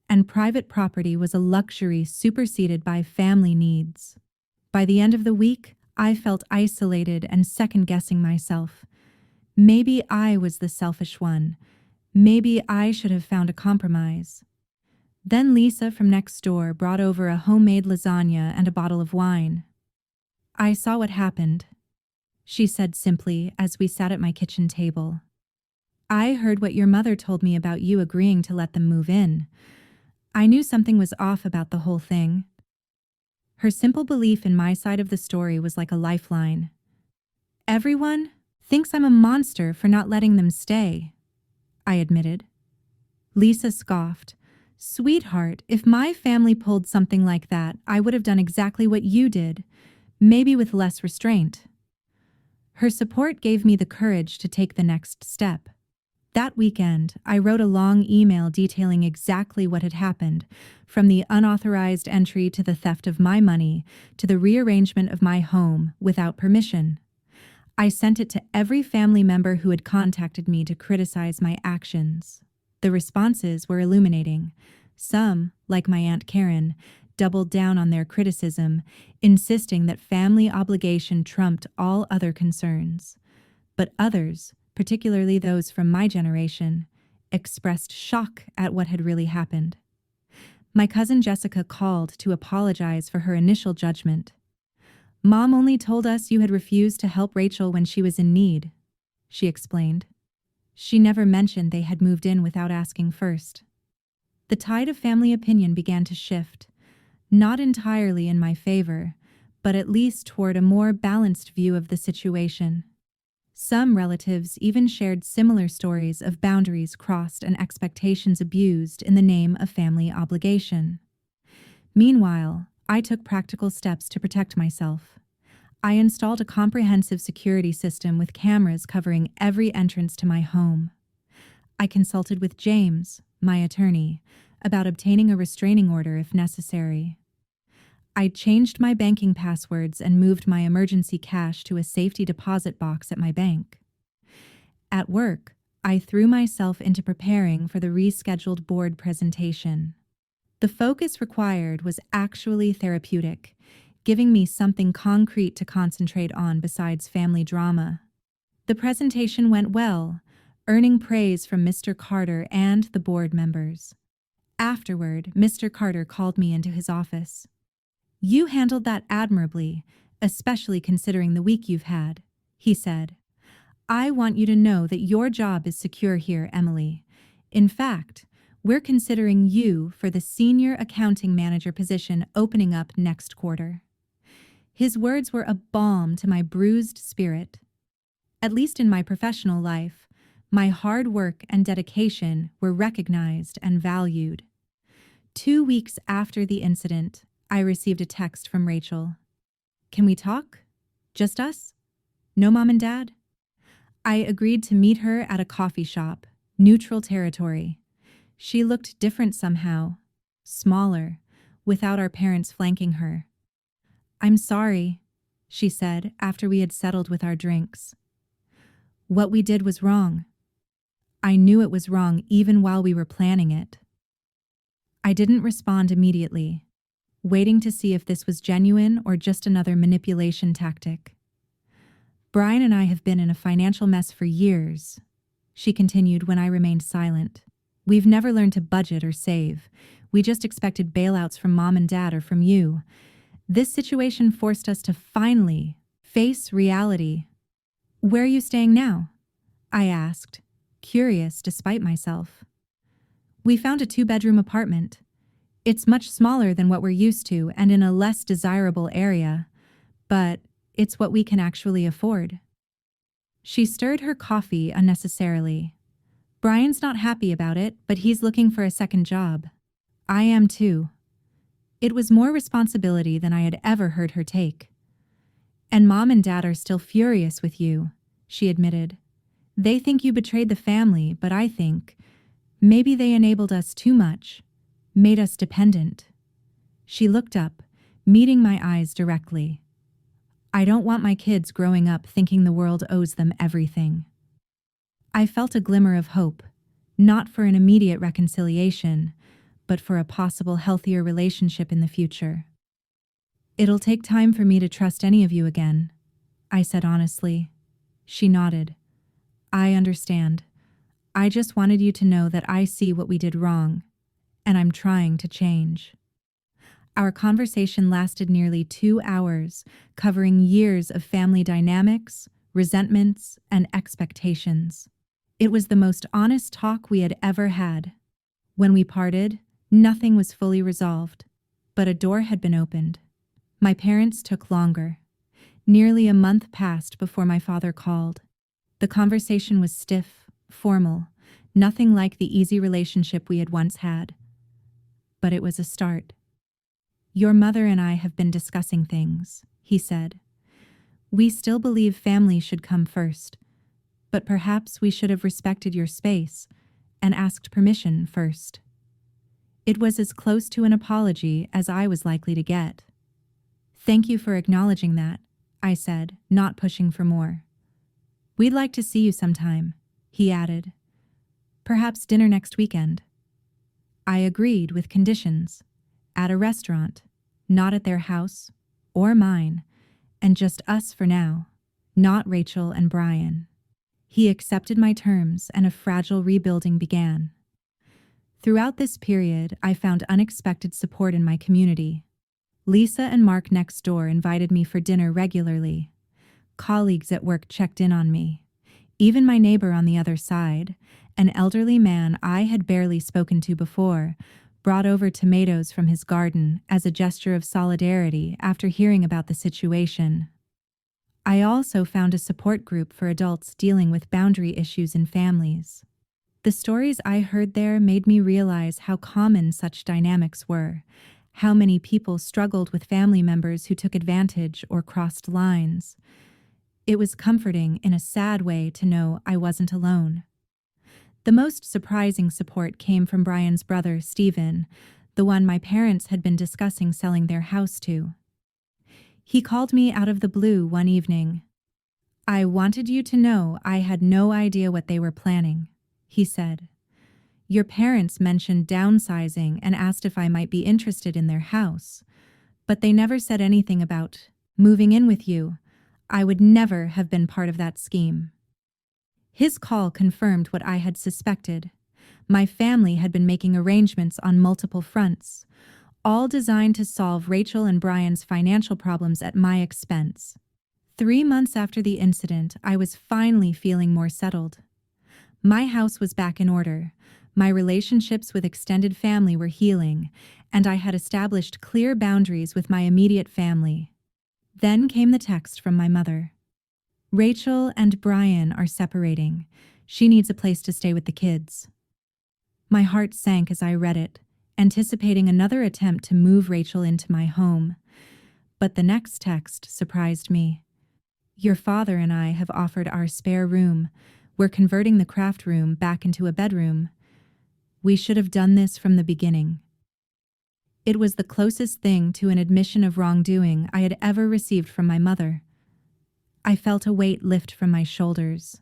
and private property was a luxury superseded by family needs. By the end of the week, I felt isolated and second-guessing myself. Maybe I was the selfish one. Maybe I should have found a compromise. Then Lisa from next door brought over a homemade lasagna and a bottle of wine. "I saw what happened," she said simply as we sat at my kitchen table. "I heard what your mother told me about you agreeing to let them move in. I knew something was off about the whole thing." Her simple belief in my side of the story was like a lifeline. "Everyone thinks I'm a monster for not letting them stay," I admitted. Lisa scoffed. "Sweetheart, if my family pulled something like that, I would have done exactly what you did, maybe with less restraint." Her support gave me the courage to take the next step. That weekend, I wrote a long email detailing exactly what had happened, from the unauthorized entry to the theft of my money to the rearrangement of my home without permission. I sent it to every family member who had contacted me to criticize my actions. The responses were illuminating. Some, like my Aunt Karen, doubled down on their criticism, insisting that family obligation trumped all other concerns. But others, particularly those from my generation, expressed shock at what had really happened. My cousin Jessica called to apologize for her initial judgment. "Mom only told us you had refused to help Rachel when she was in need," she explained. She never mentioned they had moved in without asking first. The tide of family opinion began to shift, not entirely in my favor, but at least toward a more balanced view of the situation. Some relatives even shared similar stories of boundaries crossed and expectations abused in the name of family obligation. Meanwhile, I took practical steps to protect myself. I installed a comprehensive security system with cameras covering every entrance to my home. I consulted with James, my attorney, about obtaining a restraining order if necessary. I changed my banking passwords and moved my emergency cash to a safety deposit box at my bank. At work, I threw myself into preparing for the rescheduled board presentation. The focus required was actually therapeutic, giving me something concrete to concentrate on besides family drama. The presentation went well, earning praise from Mr. Carter and the board members. Afterward, Mr. Carter called me into his office. "You handled that admirably, especially considering the week you've had," he said. "I want you to know that your job is secure here, Emily. In fact, we're considering you for the senior accounting manager position opening up next quarter." His words were a balm to my bruised spirit. At least in my professional life, my hard work and dedication were recognized and valued. 2 weeks after the incident, I received a text from Rachel. "Can we talk? Just us? No mom and dad?" I agreed to meet her at a coffee shop, neutral territory. She looked different somehow, smaller, without our parents flanking her. "I'm sorry," she said after we had settled with our drinks. "What we did was wrong. I knew it was wrong even while we were planning it." I didn't respond immediately, waiting to see if this was genuine or just another manipulation tactic. Brian and I have been in a financial mess for years, she continued when I remained silent. We've never learned to budget or save. We just expected bailouts from mom and dad or from you. This situation forced us to finally face reality. Where are you staying now? I asked, curious despite myself. We found a 2-bedroom apartment. It's much smaller than what we're used to and in a less desirable area, but it's what we can actually afford. She stirred her coffee unnecessarily. Brian's not happy about it, but he's looking for a second job. I am too. It was more responsibility than I had ever heard her take. And mom and dad are still furious with you, she admitted. They think you betrayed the family, but I think maybe they enabled us too much, made us dependent. She looked up, meeting my eyes directly. I don't want my kids growing up thinking the world owes them everything. I felt a glimmer of hope, not for an immediate reconciliation, but for a possible healthier relationship in the future. It'll take time for me to trust any of you again, I said honestly. She nodded. I understand. I just wanted you to know that I see what we did wrong, and I'm trying to change. Our conversation lasted nearly 2 hours, covering years of family dynamics, resentments, and expectations. It was the most honest talk we had ever had. When we parted, nothing was fully resolved, but a door had been opened. My parents took longer. Nearly a month passed before my father called. The conversation was stiff, formal, nothing like the easy relationship we had once had. But it was a start. Your mother and I have been discussing things, he said. We still believe family should come first, but perhaps we should have respected your space and asked permission first. It was as close to an apology as I was likely to get. Thank you for acknowledging that, I said, not pushing for more. We'd like to see you sometime, he added. Perhaps dinner next weekend. I agreed with conditions. At a restaurant, not at their house or mine, and just us for now, not Rachel and Brian. He accepted my terms and a fragile rebuilding began. Throughout this period, I found unexpected support in my community. Lisa and Mark next door invited me for dinner regularly. Colleagues at work checked in on me. Even my neighbor on the other side, an elderly man I had barely spoken to before, brought over tomatoes from his garden as a gesture of solidarity after hearing about the situation. I also found a support group for adults dealing with boundary issues in families. The stories I heard there made me realize how common such dynamics were, how many people struggled with family members who took advantage or crossed lines. It was comforting in a sad way to know I wasn't alone. The most surprising support came from Brian's brother, Stephen, the one my parents had been discussing selling their house to. He called me out of the blue one evening. I wanted you to know I had no idea what they were planning, he said. Your parents mentioned downsizing and asked if I might be interested in their house, but they never said anything about moving in with you. I would never have been part of that scheme. His call confirmed what I had suspected. My family had been making arrangements on multiple fronts, all designed to solve Rachel and Brian's financial problems at my expense. 3 months after the incident, I was finally feeling more settled. My house was back in order. My relationships with extended family were healing, and I had established clear boundaries with my immediate family. Then came the text from my mother. Rachel and Brian are separating. She needs a place to stay with the kids. My heart sank as I read it, anticipating another attempt to move Rachel into my home. But the next text surprised me. Your father and I have offered our spare room. We're converting the craft room back into a bedroom. We should have done this from the beginning. It was the closest thing to an admission of wrongdoing I had ever received from my mother. I felt a weight lift from my shoulders.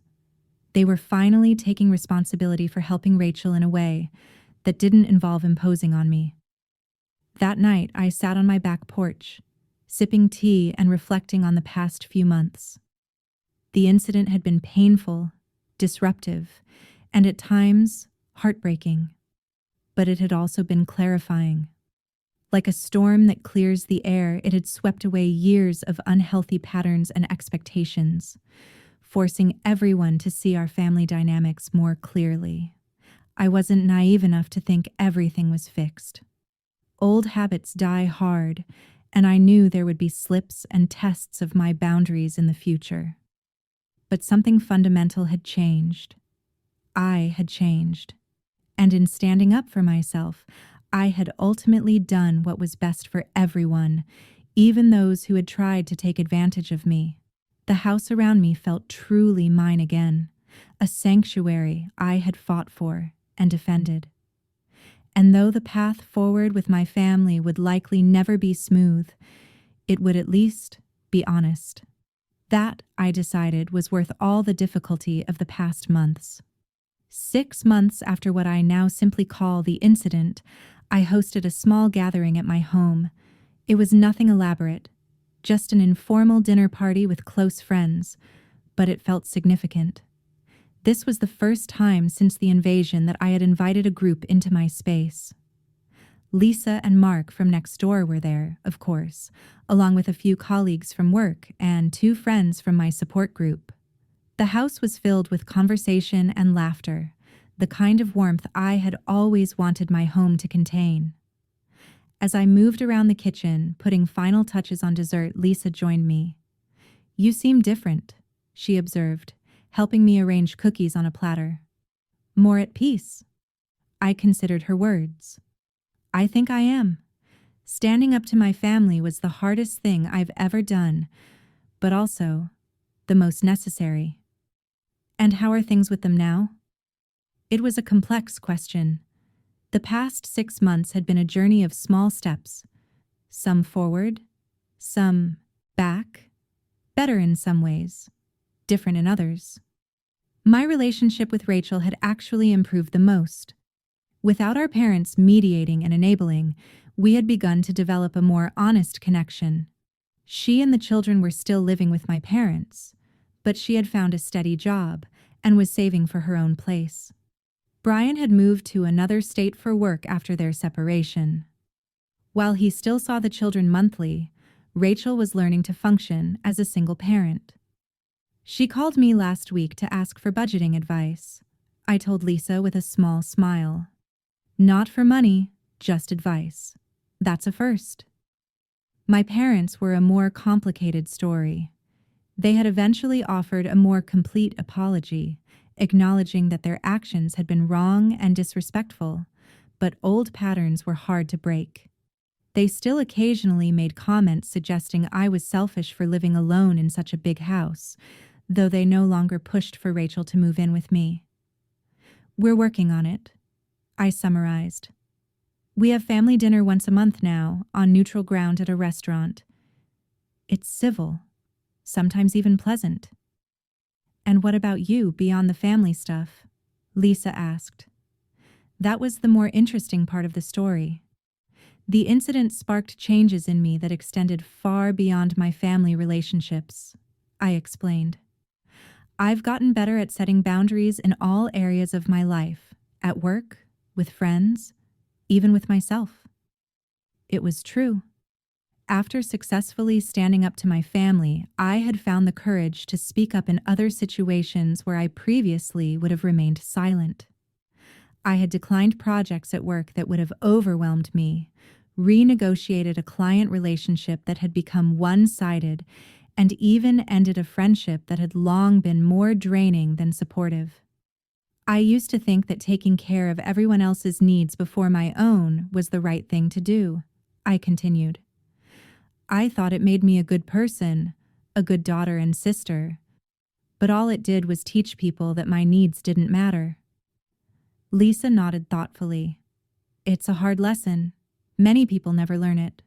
They were finally taking responsibility for helping Rachel in a way that didn't involve imposing on me. That night, I sat on my back porch, sipping tea and reflecting on the past few months. The incident had been painful, disruptive, and at times heartbreaking. But it had also been clarifying. Like a storm that clears the air, it had swept away years of unhealthy patterns and expectations, forcing everyone to see our family dynamics more clearly. I wasn't naive enough to think everything was fixed. Old habits die hard, and I knew there would be slips and tests of my boundaries in the future. But something fundamental had changed. I had changed. And in standing up for myself, I had ultimately done what was best for everyone, even those who had tried to take advantage of me. The house around me felt truly mine again, a sanctuary I had fought for and defended. And though the path forward with my family would likely never be smooth, it would at least be honest. That, I decided, was worth all the difficulty of the past months. 6 months after what I now simply call the incident, I hosted a small gathering at my home. It was nothing elaborate, just an informal dinner party with close friends, but it felt significant. This was the first time since the invasion that I had invited a group into my space. Lisa and Mark from next door were there, of course, along with a few colleagues from work and 2 friends from my support group. The house was filled with conversation and laughter, the kind of warmth I had always wanted my home to contain. As I moved around the kitchen, putting final touches on dessert, Lisa joined me. "You seem different," she observed, helping me arrange cookies on a platter. "More at peace." I considered her words. I think I am. Standing up to my family was the hardest thing I've ever done, but also the most necessary. "And how are things with them now?" It was a complex question. The past 6 months had been a journey of small steps, some forward, some back, better in some ways, different in others. My relationship with Rachel had actually improved the most. Without our parents mediating and enabling, we had begun to develop a more honest connection. She and the children were still living with my parents, but she had found a steady job and was saving for her own place. Brian had moved to another state for work after their separation. While he still saw the children monthly, Rachel was learning to function as a single parent. She called me last week to ask for budgeting advice. I told Lisa with a small smile. Not for money, just advice. That's a first. My parents were a more complicated story. They had eventually offered a more complete apology, acknowledging that their actions had been wrong and disrespectful, but old patterns were hard to break. They still occasionally made comments suggesting I was selfish for living alone in such a big house, though they no longer pushed for Rachel to move in with me. "We're working on it," I summarized. "We have family dinner once a month now, on neutral ground at a restaurant. It's civil, sometimes even pleasant." "And what about you beyond the family stuff?" Lisa asked. That was the more interesting part of the story. The incident sparked changes in me that extended far beyond my family relationships, I explained. "I've gotten better at setting boundaries in all areas of my life, at work, with friends, even with myself." It was true. After successfully standing up to my family, I had found the courage to speak up in other situations where I previously would have remained silent. I had declined projects at work that would have overwhelmed me, renegotiated a client relationship that had become one-sided, and even ended a friendship that had long been more draining than supportive. I used to think that taking care of everyone else's needs before my own was the right thing to do, I continued. I thought it made me a good person, a good daughter and sister, but all it did was teach people that my needs didn't matter. Lisa nodded thoughtfully. It's a hard lesson. Many people never learn it.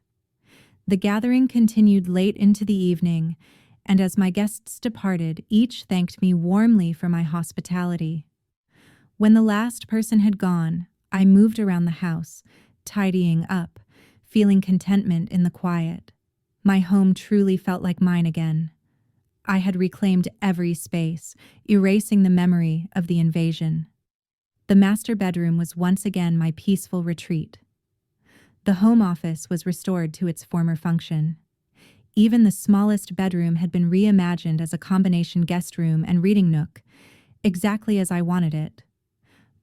The gathering continued late into the evening, and as my guests departed, each thanked me warmly for my hospitality. When the last person had gone, I moved around the house, tidying up, feeling contentment in the quiet. My home truly felt like mine again. I had reclaimed every space, erasing the memory of the invasion. The master bedroom was once again my peaceful retreat. The home office was restored to its former function. Even the smallest bedroom had been reimagined as a combination guest room and reading nook, exactly as I wanted it.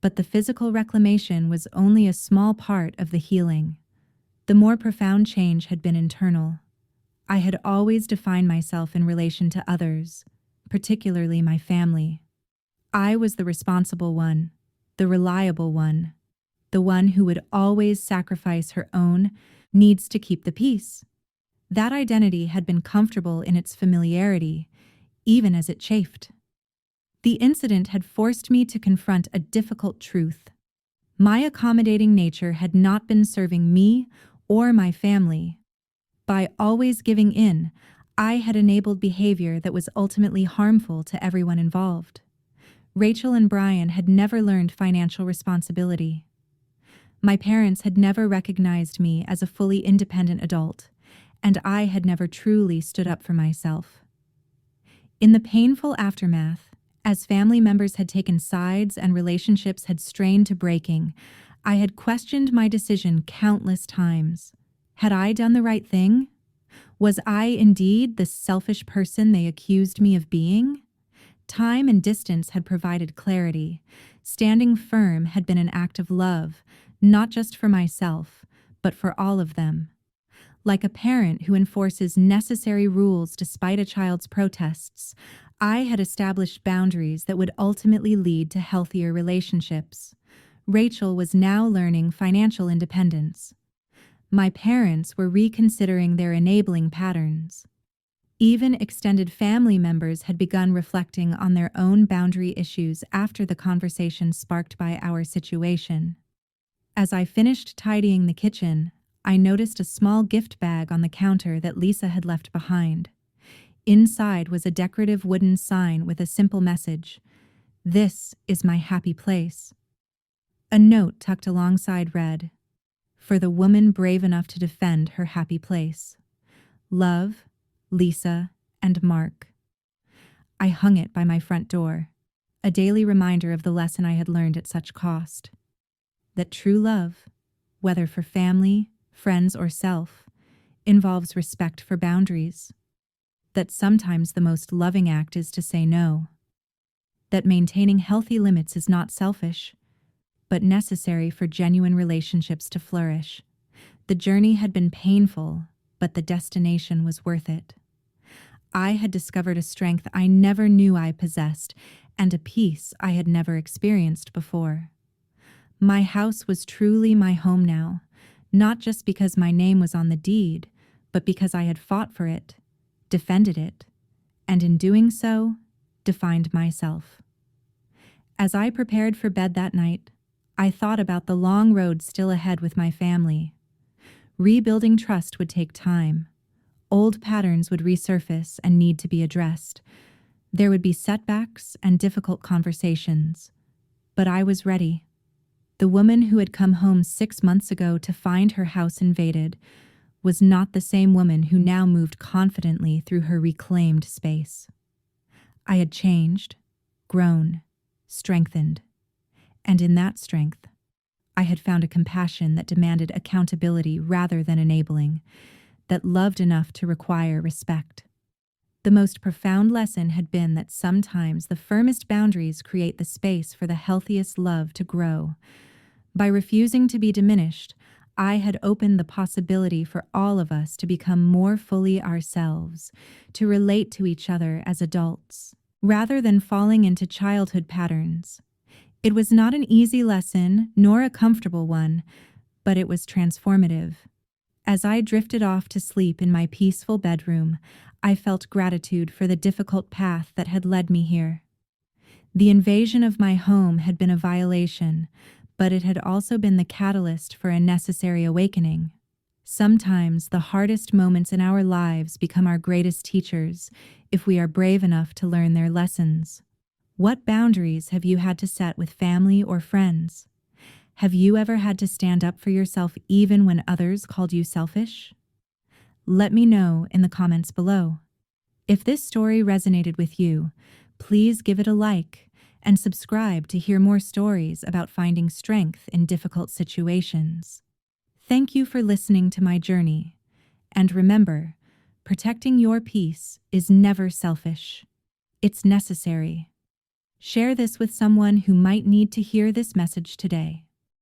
But the physical reclamation was only a small part of the healing. The more profound change had been internal. I had always defined myself in relation to others, particularly my family. I was the responsible one, the reliable one, the one who would always sacrifice her own needs to keep the peace. That identity had been comfortable in its familiarity, even as it chafed. The incident had forced me to confront a difficult truth. My accommodating nature had not been serving me or my family. By always giving in, I had enabled behavior that was ultimately harmful to everyone involved. Rachel and Brian had never learned financial responsibility. My parents had never recognized me as a fully independent adult, and I had never truly stood up for myself. In the painful aftermath, as family members had taken sides and relationships had strained to breaking, I had questioned my decision countless times. Had I done the right thing? Was I indeed the selfish person they accused me of being? Time and distance had provided clarity. Standing firm had been an act of love, not just for myself, but for all of them. Like a parent who enforces necessary rules despite a child's protests, I had established boundaries that would ultimately lead to healthier relationships. Rachel was now learning financial independence. My parents were reconsidering their enabling patterns. Even extended family members had begun reflecting on their own boundary issues after the conversation sparked by our situation. As I finished tidying the kitchen, I noticed a small gift bag on the counter that Lisa had left behind. Inside was a decorative wooden sign with a simple message: "This is my happy place." A note tucked alongside read, "For the woman brave enough to defend her happy place. Love, Lisa, and Mark." I hung it by my front door, a daily reminder of the lesson I had learned at such cost. That true love, whether for family, friends, or self, involves respect for boundaries. That sometimes the most loving act is to say no. That maintaining healthy limits is not selfish, but necessary for genuine relationships to flourish. The journey had been painful, but the destination was worth it. I had discovered a strength I never knew I possessed, and a peace I had never experienced before. My house was truly my home now, not just because my name was on the deed, but because I had fought for it, defended it, and in doing so, defined myself. As I prepared for bed that night, I thought about the long road still ahead with my family. Rebuilding trust would take time. Old patterns would resurface and need to be addressed. There would be setbacks and difficult conversations. But I was ready. The woman who had come home 6 months ago to find her house invaded was not the same woman who now moved confidently through her reclaimed space. I had changed, grown, strengthened. And in that strength, I had found a compassion that demanded accountability rather than enabling, that loved enough to require respect. The most profound lesson had been that sometimes the firmest boundaries create the space for the healthiest love to grow. By refusing to be diminished, I had opened the possibility for all of us to become more fully ourselves, to relate to each other as adults, rather than falling into childhood patterns. It was not an easy lesson, nor a comfortable one, but it was transformative. As I drifted off to sleep in my peaceful bedroom, I felt gratitude for the difficult path that had led me here. The invasion of my home had been a violation, but it had also been the catalyst for a necessary awakening. Sometimes the hardest moments in our lives become our greatest teachers if we are brave enough to learn their lessons. What boundaries have you had to set with family or friends? Have you ever had to stand up for yourself even when others called you selfish? Let me know in the comments below. If this story resonated with you, please give it a like and subscribe to hear more stories about finding strength in difficult situations. Thank you for listening to my journey. And remember, protecting your peace is never selfish. It's necessary. Share this with someone who might need to hear this message today.